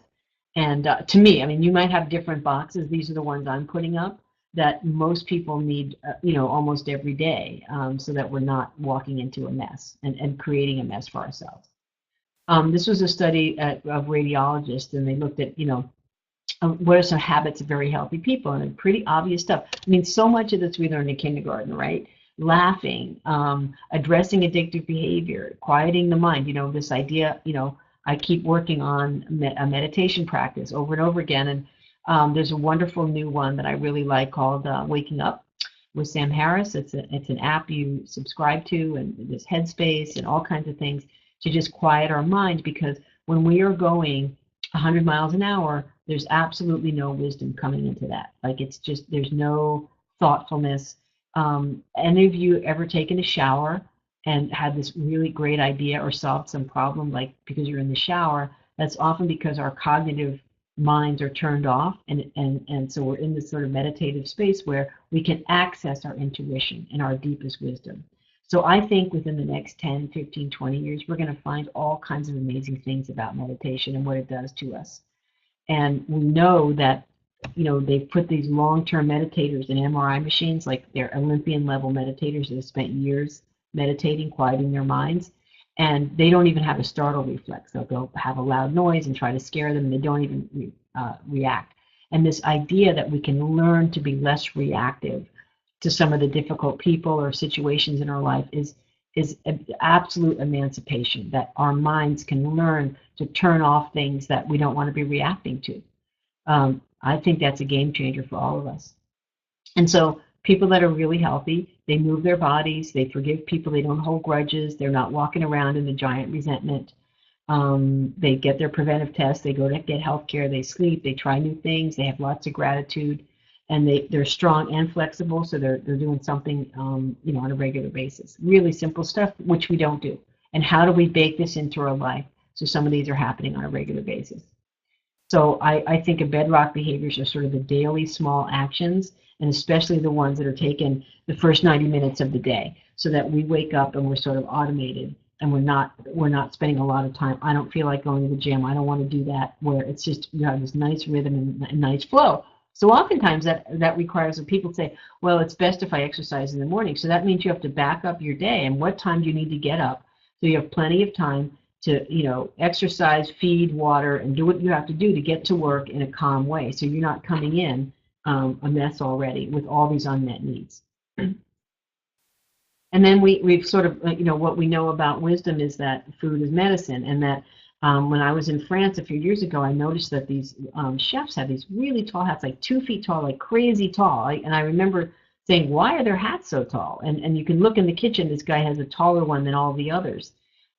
And to me, I mean, you might have different boxes. These are the ones I'm putting up that most people need, almost every day, so that we're not walking into a mess and creating a mess for ourselves. This was a study of radiologists, and they looked at, what are some habits of very healthy people, and pretty obvious stuff. I mean, so much of this we learned in kindergarten, right? Laughing, addressing addictive behavior, quieting the mind. This idea, I keep working on a meditation practice over and over again, and there's a wonderful new one that I really like called Waking Up with Sam Harris. It's an app you subscribe to, and there's Headspace and all kinds of things to just quiet our mind, because when we are going 100 miles an hour, there's absolutely no wisdom coming into that. Like, it's just, there's no thoughtfulness. Any of you ever taken a shower and had this really great idea or solved some problem, like because you're in the shower? That's often because our cognitive minds are turned off, and so we're in this sort of meditative space where we can access our intuition and our deepest wisdom. So I think within the next 10, 15, 20 years, we're going to find all kinds of amazing things about meditation and what it does to us. And we know that, they've put these long-term meditators in MRI machines, like they're Olympian level meditators that have spent years meditating, quieting their minds, and they don't even have a startle reflex. They'll go have a loud noise and try to scare them, and they don't even react. And this idea that we can learn to be less reactive to some of the difficult people or situations in our life is an absolute emancipation, that our minds can learn to turn off things that we don't want to be reacting to. I think that's a game changer for all of us. And so people that are really healthy, they move their bodies, they forgive people, they don't hold grudges, they're not walking around in the giant resentment. They get their preventive tests, they go to get health care, they sleep, they try new things, they have lots of gratitude, and they're strong and flexible, so they're doing something on a regular basis. Really simple stuff, which we don't do. And how do we bake this into our life so some of these are happening on a regular basis? So I think of bedrock behaviors are sort of the daily small actions, and especially the ones that are taken the first 90 minutes of the day, so that we wake up and we're sort of automated, and we're not spending a lot of time. I don't feel like going to the gym. I don't want to do that, where it's just, you have this nice rhythm and nice flow. So oftentimes that requires that people say, well, it's best if I exercise in the morning. So that means you have to back up your day, and what time do you need to get up so you have plenty of time to exercise, feed, water, and do what you have to do to get to work in a calm way, so you're not coming in a mess already with all these unmet needs. And then we've sort of, what we know about wisdom is that food is medicine, and that when I was in France a few years ago, I noticed that these chefs have these really tall hats, like 2 feet tall, like crazy tall. And I remember saying, why are their hats so tall? And you can look in the kitchen, this guy has a taller one than all the others.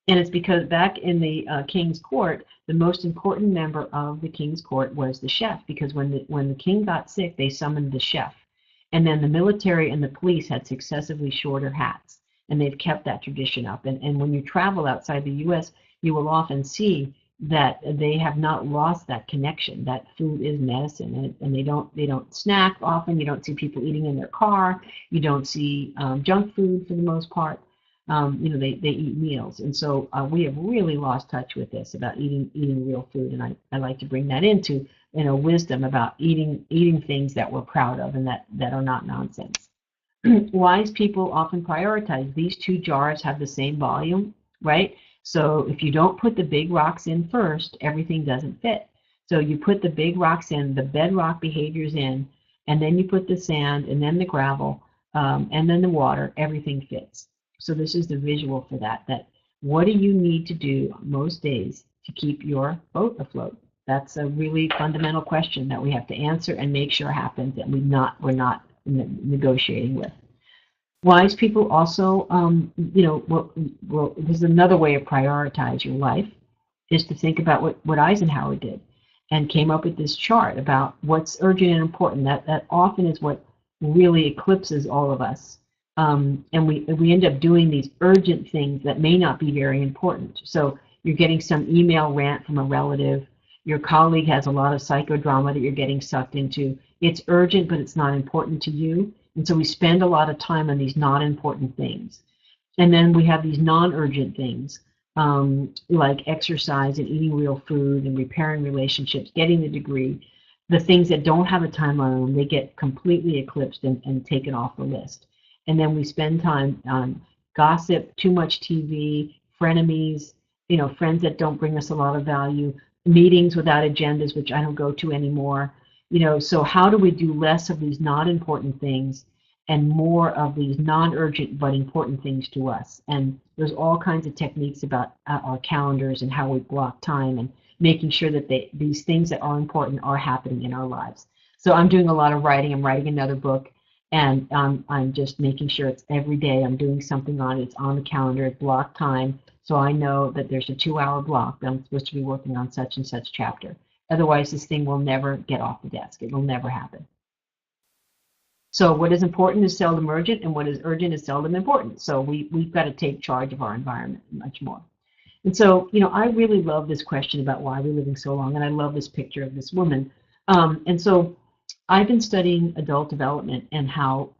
And it's because back in the king's court, the most important member of the king's court was the chef, because when the king got sick, they summoned the chef. And then the military and the police had successively shorter hats, and they've kept that tradition up. And when you travel outside the U.S., you will often see that they have not lost that connection, that food is medicine, and they don't snack often. You don't see people eating in their car. You don't see junk food for the most part. They eat meals. And so we have really lost touch with this about eating real food, and I like to bring that into wisdom about eating things that we're proud of and that are not nonsense. Wise people often prioritize. These two jars have the same volume, right? So if you don't put the big rocks in first, everything doesn't fit. So you put the big rocks in, the bedrock behaviors in, and then you put the sand, and then the gravel, and then the water, everything fits. So this is the visual for that what do you need to do most days to keep your boat afloat? That's a really fundamental question that we have to answer and make sure happens, that we're not negotiating with. Wise people also, there's another way to prioritize your life, is to think about what Eisenhower did and came up with this chart about what's urgent and important. That often is what really eclipses all of us. And we end up doing these urgent things that may not be very important. So you're getting some email rant from a relative. Your colleague has a lot of psychodrama that you're getting sucked into. It's urgent, but it's not important to you. And so we spend a lot of time on these not important things. And then we have these non-urgent things, like exercise and eating real food and repairing relationships, getting the degree. The things that don't have a timeline on them, they get completely eclipsed and taken off the list. And then we spend time on gossip, too much TV, frenemies, friends that don't bring us a lot of value, meetings without agendas, which I don't go to anymore. So how do we do less of these not important things and more of these non-urgent but important things to us? And there's all kinds of techniques about our calendars and how we block time and making sure that these things that are important are happening in our lives. So I'm doing a lot of writing. I'm writing another book, and I'm just making sure it's every day. I'm doing something on it. It's on the calendar. It's block time. So I know that there's a 2-hour block that I'm supposed to be working on such and such chapter. Otherwise, this thing will never get off the desk. It will never happen. So what is important is seldom urgent, and what is urgent is seldom important. So we've got to take charge of our environment much more. And so, I really love this question about why we're living so long, and I love this picture of this woman. And so I've been studying adult development and how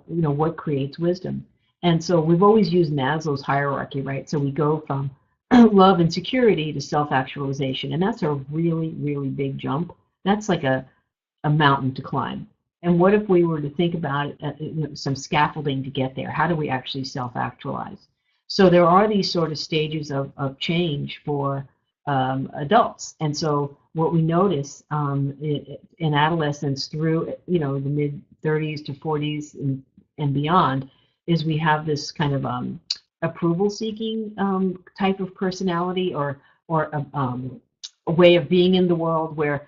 what creates wisdom. And so we've always used Maslow's hierarchy, right? So we go from love and security to self-actualization, and that's a really, really big jump. That's like a mountain to climb. And what if we were to think about it, some scaffolding to get there? How do we actually self-actualize? So there are these sort of stages of change for adults. And so what we notice in adolescence through the mid 30s to 40s and beyond is we have this kind of approval-seeking type of personality or a way of being in the world where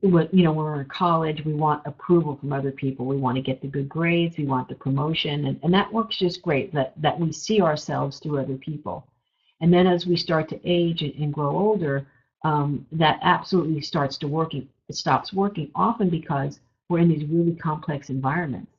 when we're in college, we want approval from other people. We want to get the good grades. We want the promotion. And that works just great, that we see ourselves through other people. And then as we start to age and grow older, that absolutely starts to working. It stops working, often because we're in these really complex environments.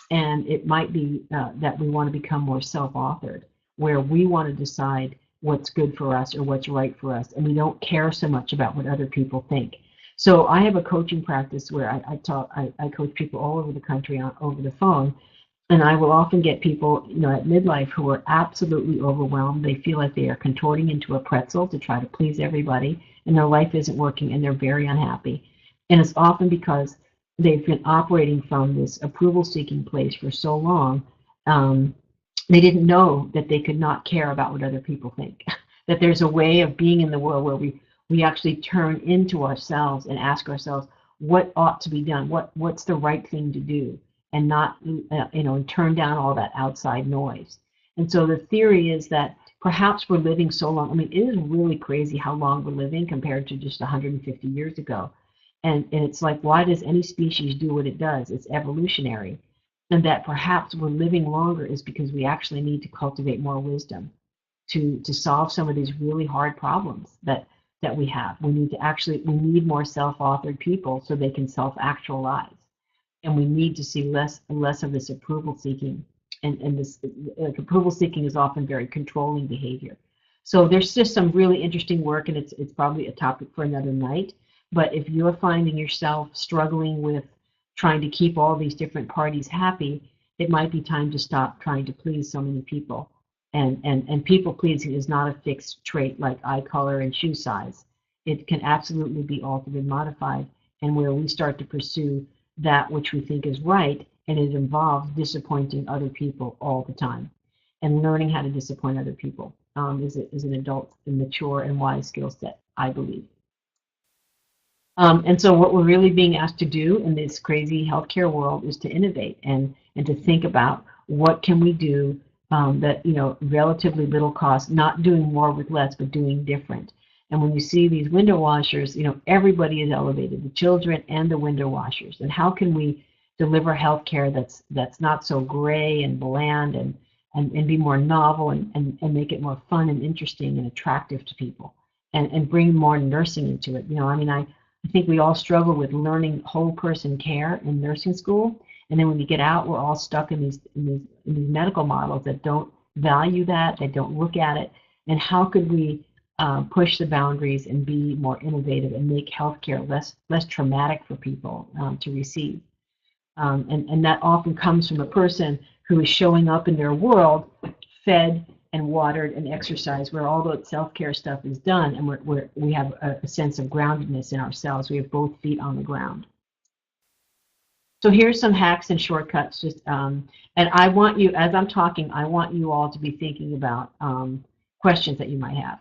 And it might be that we want to become more self-authored, where we want to decide what's good for us or what's right for us, and we don't care so much about what other people think. So I have a coaching practice where I coach people all over the country over the phone, and I will often get people, at midlife who are absolutely overwhelmed. They feel like they are contorting into a pretzel to try to please everybody, and their life isn't working, and they're very unhappy. And it's often because they've been operating from this approval-seeking place for so long, they didn't know that they could not care about what other people think, that there's a way of being in the world where we actually turn into ourselves and ask ourselves what ought to be done, what's the right thing to do, and not and turn down all that outside noise. And so the theory is that perhaps we're living so long. I mean, it is really crazy how long we're living compared to just 150 years ago. And it's like, why does any species do what it does? It's evolutionary. And that perhaps we're living longer is because we actually need to cultivate more wisdom to solve some of these really hard problems that we have. We need more self-authored people so they can self-actualize. And we need to see less of this approval seeking. And this approval seeking is often very controlling behavior. So there's just some really interesting work, and it's probably a topic for another night. But if you're finding yourself struggling with trying to keep all these different parties happy, it might be time to stop trying to please so many people. And people pleasing is not a fixed trait like eye color and shoe size. It can absolutely be altered and modified, and where we start to pursue that which we think is right, and it involves disappointing other people all the time. And learning how to disappoint other people is an adult and mature and wise skill set, I believe. And so what we're really being asked to do in this crazy healthcare world is to innovate and to think about what can we do that, relatively little cost, not doing more with less, but doing different. And when you see these window washers, everybody is elevated, the children and the window washers. And how can we deliver healthcare that's not so gray and bland and be more novel and make it more fun and interesting and attractive to people and bring more nursing into it. I think we all struggle with learning whole person care in nursing school, and then when we get out, we're all stuck in these medical models that don't value that, they don't look at it, and how could we push the boundaries and be more innovative and make healthcare less traumatic for people to receive. And that often comes from a person who is showing up in their world fed and watered and exercised, where all the self-care stuff is done, and we have a sense of groundedness in ourselves. We have both feet on the ground. So here's some hacks and shortcuts. And I want you, as I'm talking, I want you all to be thinking about questions that you might have.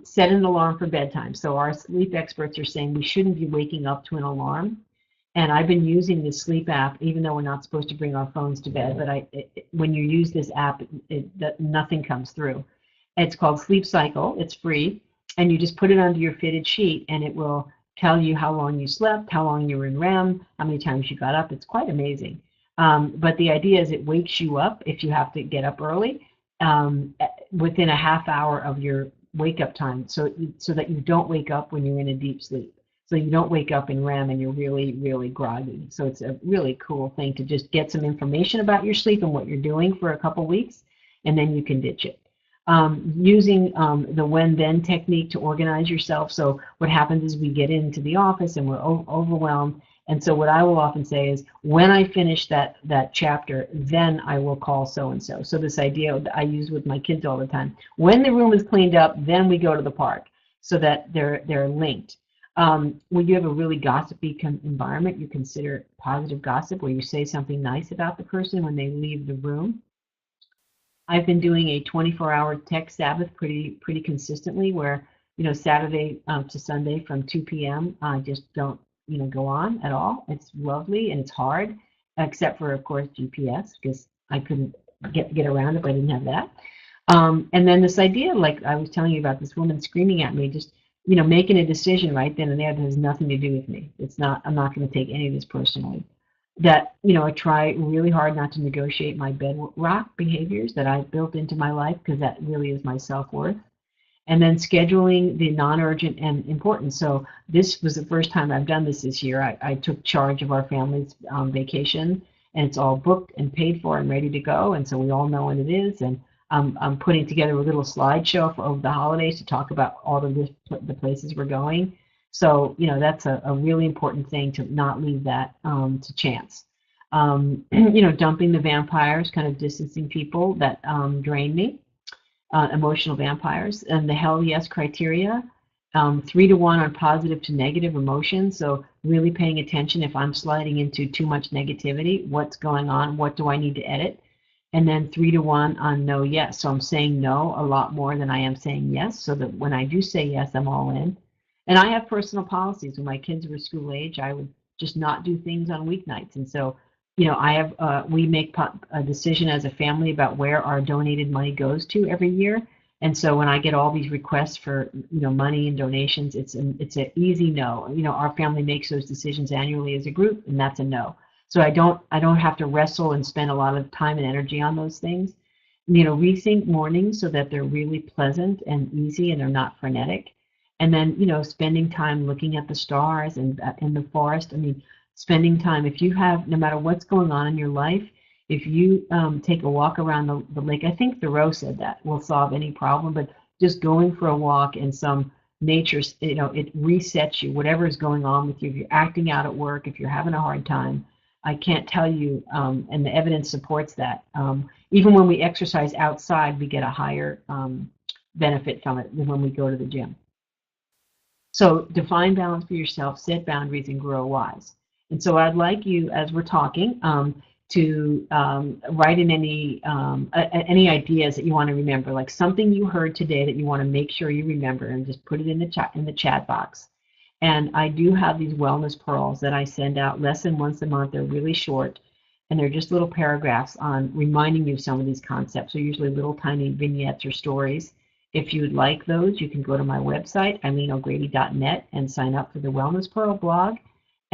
Set an alarm for bedtime. So our sleep experts are saying we shouldn't be waking up to an alarm. And I've been using this sleep app, even though we're not supposed to bring our phones to bed. But when you use this app, nothing comes through. It's called Sleep Cycle. It's free. And you just put it under your fitted sheet, and it will tell you how long you slept, how long you were in REM, how many times you got up. It's quite amazing. But the idea is it wakes you up if you have to get up early within a half hour of your wake-up time, so that you don't wake up when you're in a deep sleep. So you don't wake up in REM and you're really, really groggy. So it's a really cool thing to just get some information about your sleep and what you're doing for a couple weeks, and then you can ditch it. Using the when-then technique to organize yourself. So what happens is we get into the office and we're overwhelmed. And so what I will often say is, when I finish that chapter, then I will call so-and-so. So this idea that I use with my kids all the time. When the room is cleaned up, then we go to the park, so that they're linked. When you have a really gossipy environment, you consider positive gossip, where you say something nice about the person when they leave the room. I've been doing a 24-hour tech Sabbath pretty consistently, where Saturday to Sunday from 2 p.m. I just don't go on at all. It's lovely and it's hard, except for, of course, GPS, because I couldn't get around it, but I didn't have that. And then this idea, like I was telling you about, this woman screaming at me, just making a decision right then and there that has nothing to do with me. I'm not going to take any of this personally. That, I try really hard not to negotiate my bedrock behaviors that I've built into my life, because that really is my self-worth. And then scheduling the non-urgent and important. So this was the first time I've done this year. I took charge of our family's vacation, and it's all booked and paid for and ready to go. And so we all know when it is. And I'm putting together a little slideshow for over the holidays to talk about all of the places we're going. So, that's a really important thing, to not leave that to chance. Dumping the vampires, kind of distancing people that drain me, emotional vampires, and the hell yes criteria, 3-to-1 on positive to negative emotions. So really paying attention if I'm sliding into too much negativity, what's going on, what do I need to edit? And then 3-to-1 on no yes. So I'm saying no a lot more than I am saying yes, so that when I do say yes, I'm all in. And I have personal policies. When my kids were school age, I would just not do things on weeknights. And so, we make a decision as a family about where our donated money goes to every year. And so when I get all these requests for, money and donations, it's an easy no. Our family makes those decisions annually as a group, and that's a no. So I don't have to wrestle and spend a lot of time and energy on those things. Rethink mornings so that they're really pleasant and easy and they're not frenetic. And then, spending time looking at the stars and in the forest. Spending time, if you have, no matter what's going on in your life, if you take a walk around the lake, I think Thoreau said that will solve any problem, but just going for a walk in some nature, it resets you, whatever is going on with you. If you're acting out at work, if you're having a hard time, I can't tell you, and the evidence supports that. Even when we exercise outside, we get a higher benefit from it than when we go to the gym. So define balance for yourself, set boundaries, and grow wise. And so I'd like you, as we're talking, to write in any ideas that you want to remember, like something you heard today that you want to make sure you remember, and just put it in the chat box. And I do have these wellness pearls that I send out less than once a month. They're really short, and they're just little paragraphs on reminding you of some of these concepts. So usually little tiny vignettes or stories. If you'd like those, you can go to my website, EileenO'Grady.net, and sign up for the Wellness Pearl blog.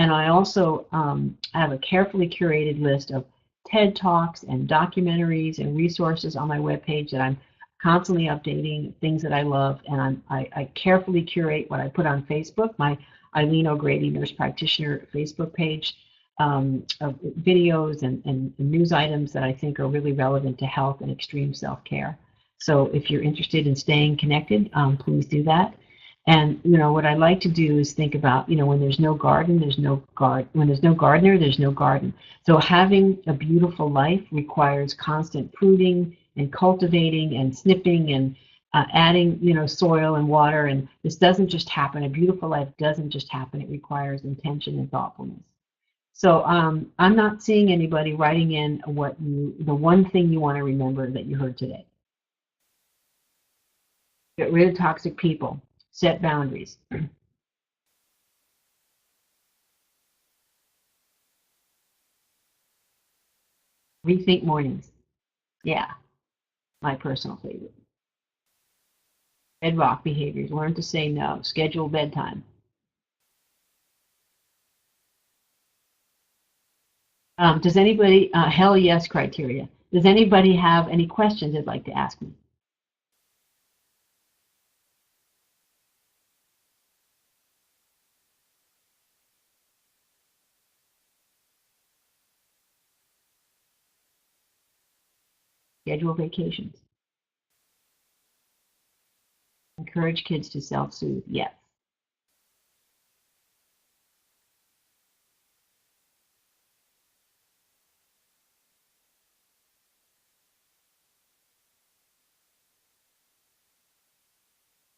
And I also have a carefully curated list of TED Talks and documentaries and resources on my webpage that I'm constantly updating, things that I love, and I carefully curate what I put on Facebook, my Eileen O'Grady Nurse Practitioner Facebook page, of videos and news items that I think are really relevant to health and extreme self-care. So if you're interested in staying connected, please do that. And what I like to do is think about, when there's no garden, there's no garden. When there's no gardener, there's no garden. So having a beautiful life requires constant pruning and cultivating and snipping and adding, soil and water. And this doesn't just happen. A beautiful life doesn't just happen. It requires intention and thoughtfulness. So I'm not seeing anybody writing in the one thing you want to remember that you heard today. Get rid of toxic people. Set boundaries. Rethink mornings. Yeah, my personal favorite. Bedrock behaviors. Learn to say no. Schedule bedtime. Does anybody, hell yes criteria. Does anybody have any questions they'd like to ask me? Schedule vacations. Encourage kids to self-soothe. Yes.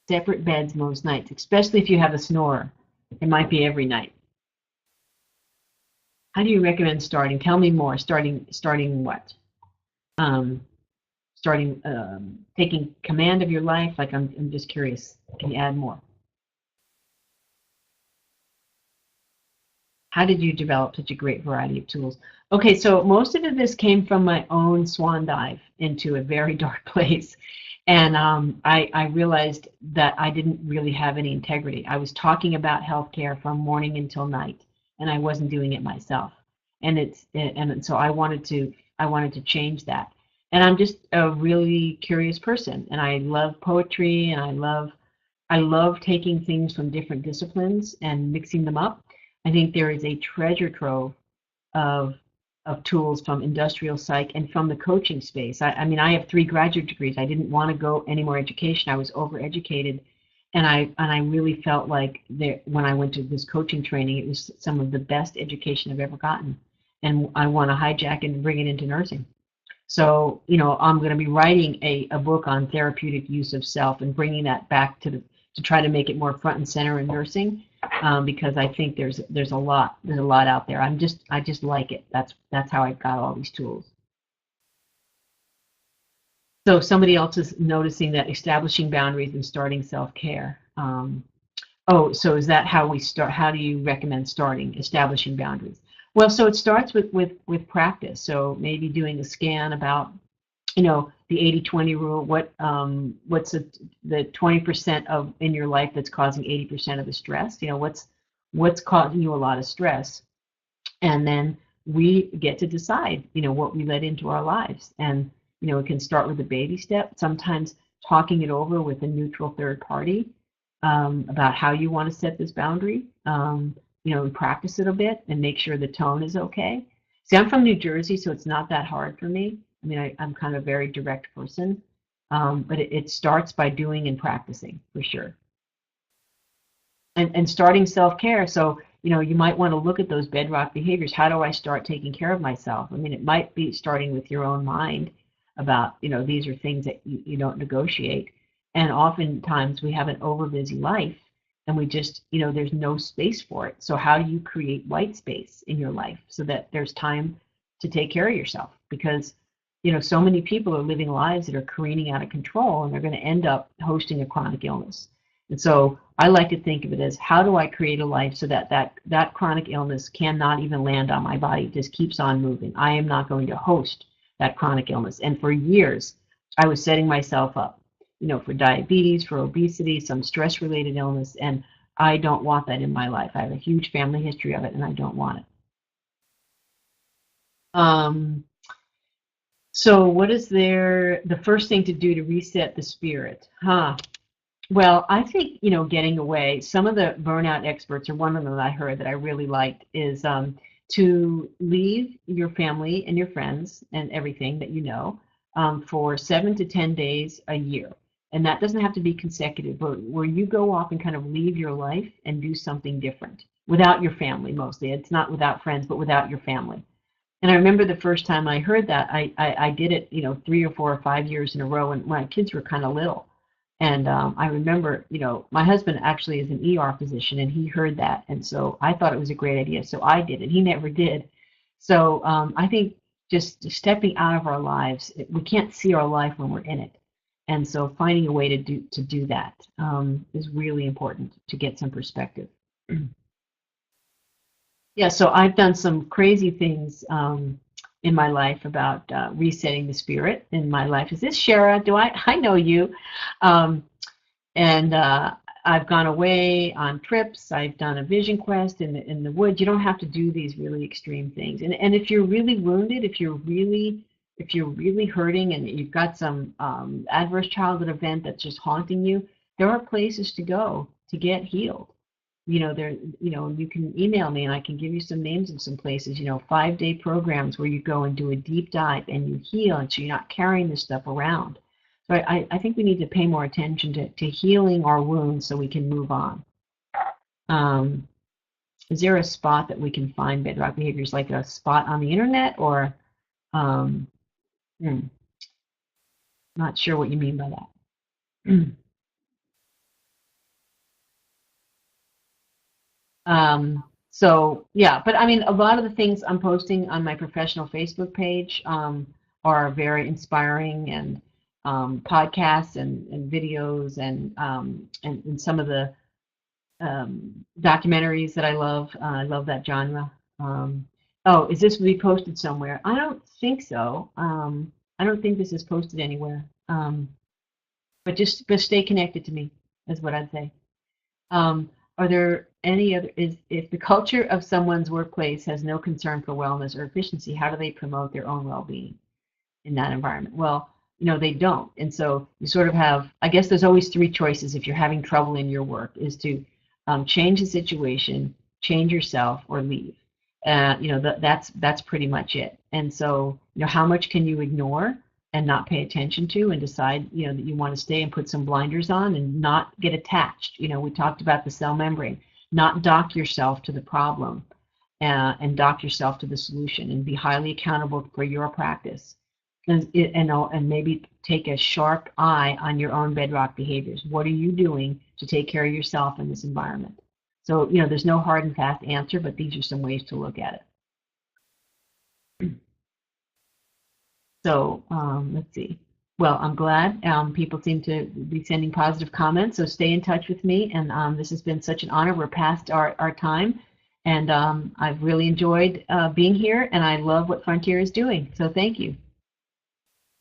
Separate beds most nights, especially if you have a snorer. It might be every night. How do you recommend starting? Tell me more. Starting what? Taking command of your life. Like I'm just curious. Can you add more? How did you develop such a great variety of tools? Okay, so most of this came from my own swan dive into a very dark place. And I realized that I didn't really have any integrity. I was talking about healthcare from morning until night, and I wasn't doing it myself. And so I wanted to change that. And I'm just a really curious person, and I love poetry, and I love taking things from different disciplines and mixing them up. I think there is a treasure trove of tools from industrial psych and from the coaching space. I mean, I have 3 graduate degrees. I didn't want to go any more education. I was overeducated, and I really felt like when I went to this coaching training, it was some of the best education I've ever gotten, and I want to hijack and bring it into nursing. So I'm going to be writing a book on therapeutic use of self and bringing that back to try to make it more front and center in nursing. Because I think there's a lot out there. I just like it. That's how I got all these tools. So somebody else is noticing that establishing boundaries and starting self-care. So is that how we start? How do you recommend starting establishing boundaries? Well, so it starts with practice. So maybe doing a scan about the 80-20 rule. What's the 20% of in your life that's causing 80% of the stress? What's causing you a lot of stress, and then we get to decide what we let into our lives. And it can start with a baby step. Sometimes talking it over with a neutral third party about how you want to set this boundary. And practice it a bit and make sure the tone is okay. See, I'm from New Jersey, so it's not that hard for me. I mean, I'm kind of a very direct person, but it starts by doing and practicing for sure. And starting self-care. So, you might want to look at those bedrock behaviors. How do I start taking care of myself? I mean, it might be starting with your own mind about, these are things that you don't negotiate. And oftentimes we have an over-busy life and we just, there's no space for it. So how do you create white space in your life so that there's time to take care of yourself? Because so many people are living lives that are careening out of control, and they're going to end up hosting a chronic illness. And so I like to think of it as, how do I create a life so that chronic illness cannot even land on my body, it just keeps on moving. I am not going to host that chronic illness. And for years, I was setting myself up, for diabetes, for obesity, some stress-related illness, and I don't want that in my life. I have a huge family history of it, and I don't want it. So what is the first thing to do to reset the spirit? Well, I think, getting away, some of the burnout experts, or one of them that I heard that I really liked, is to leave your family and your friends and everything that you know for 7 to 10 days a year. And that doesn't have to be consecutive, but where you go off and kind of leave your life and do something different without your family mostly. It's not without friends, but without your family. And I remember the first time I heard that, I did it, 3 or 4 or 5 years in a row, and my kids were kind of little. And I remember, my husband actually is an ER physician, and he heard that. And so I thought it was a great idea. So I did it. He never did. So I think just stepping out of our lives, we can't see our life when we're in it. And so finding a way to do that is really important to get some perspective. Yeah, so I've done some crazy things in my life about resetting the spirit in my life. Is this Shara? I know you. And I've gone away on trips. I've done a vision quest in the woods. You don't have to do these really extreme things. And if you're really wounded, if you're really hurting, and you've got some adverse childhood event that's just haunting you, there are places to go to get healed. You can email me and I can give you some names of some places, 5-day programs where you go and do a deep dive and you heal, and so you're not carrying this stuff around. So I think we need to pay more attention to healing our wounds so we can move on. Is there a spot that we can find Bedrock behaviors, like a spot on the internet, or not sure what you mean by that. So yeah, but I mean, a lot of the things I'm posting on my professional Facebook page are very inspiring, and podcasts and videos and some of the documentaries that I love. I love that genre. Oh, is this be posted somewhere? I don't think so. I don't think this is posted anywhere. But just stay connected to me is what I'd say. Are there any other, if the culture of someone's workplace has no concern for wellness or efficiency, how do they promote their own well-being in that environment? Well, they don't. And so you sort of have, I guess there's always 3 choices if you're having trouble in your work, is to change the situation, change yourself, or leave. That's pretty much it. And so, how much can you ignore and not pay attention to, and decide, that you want to stay and put some blinders on and not get attached. We talked about the cell membrane, not dock yourself to the problem and dock yourself to the solution, and be highly accountable for your practice. And maybe take a sharp eye on your own Bedrock behaviors. What are you doing to take care of yourself in this environment? So, there's no hard and fast answer, but these are some ways to look at it. So let's see. Well, I'm glad people seem to be sending positive comments, so stay in touch with me. And this has been such an honor. We're past our time, and I've really enjoyed being here, and I love what Frontier is doing. So thank you.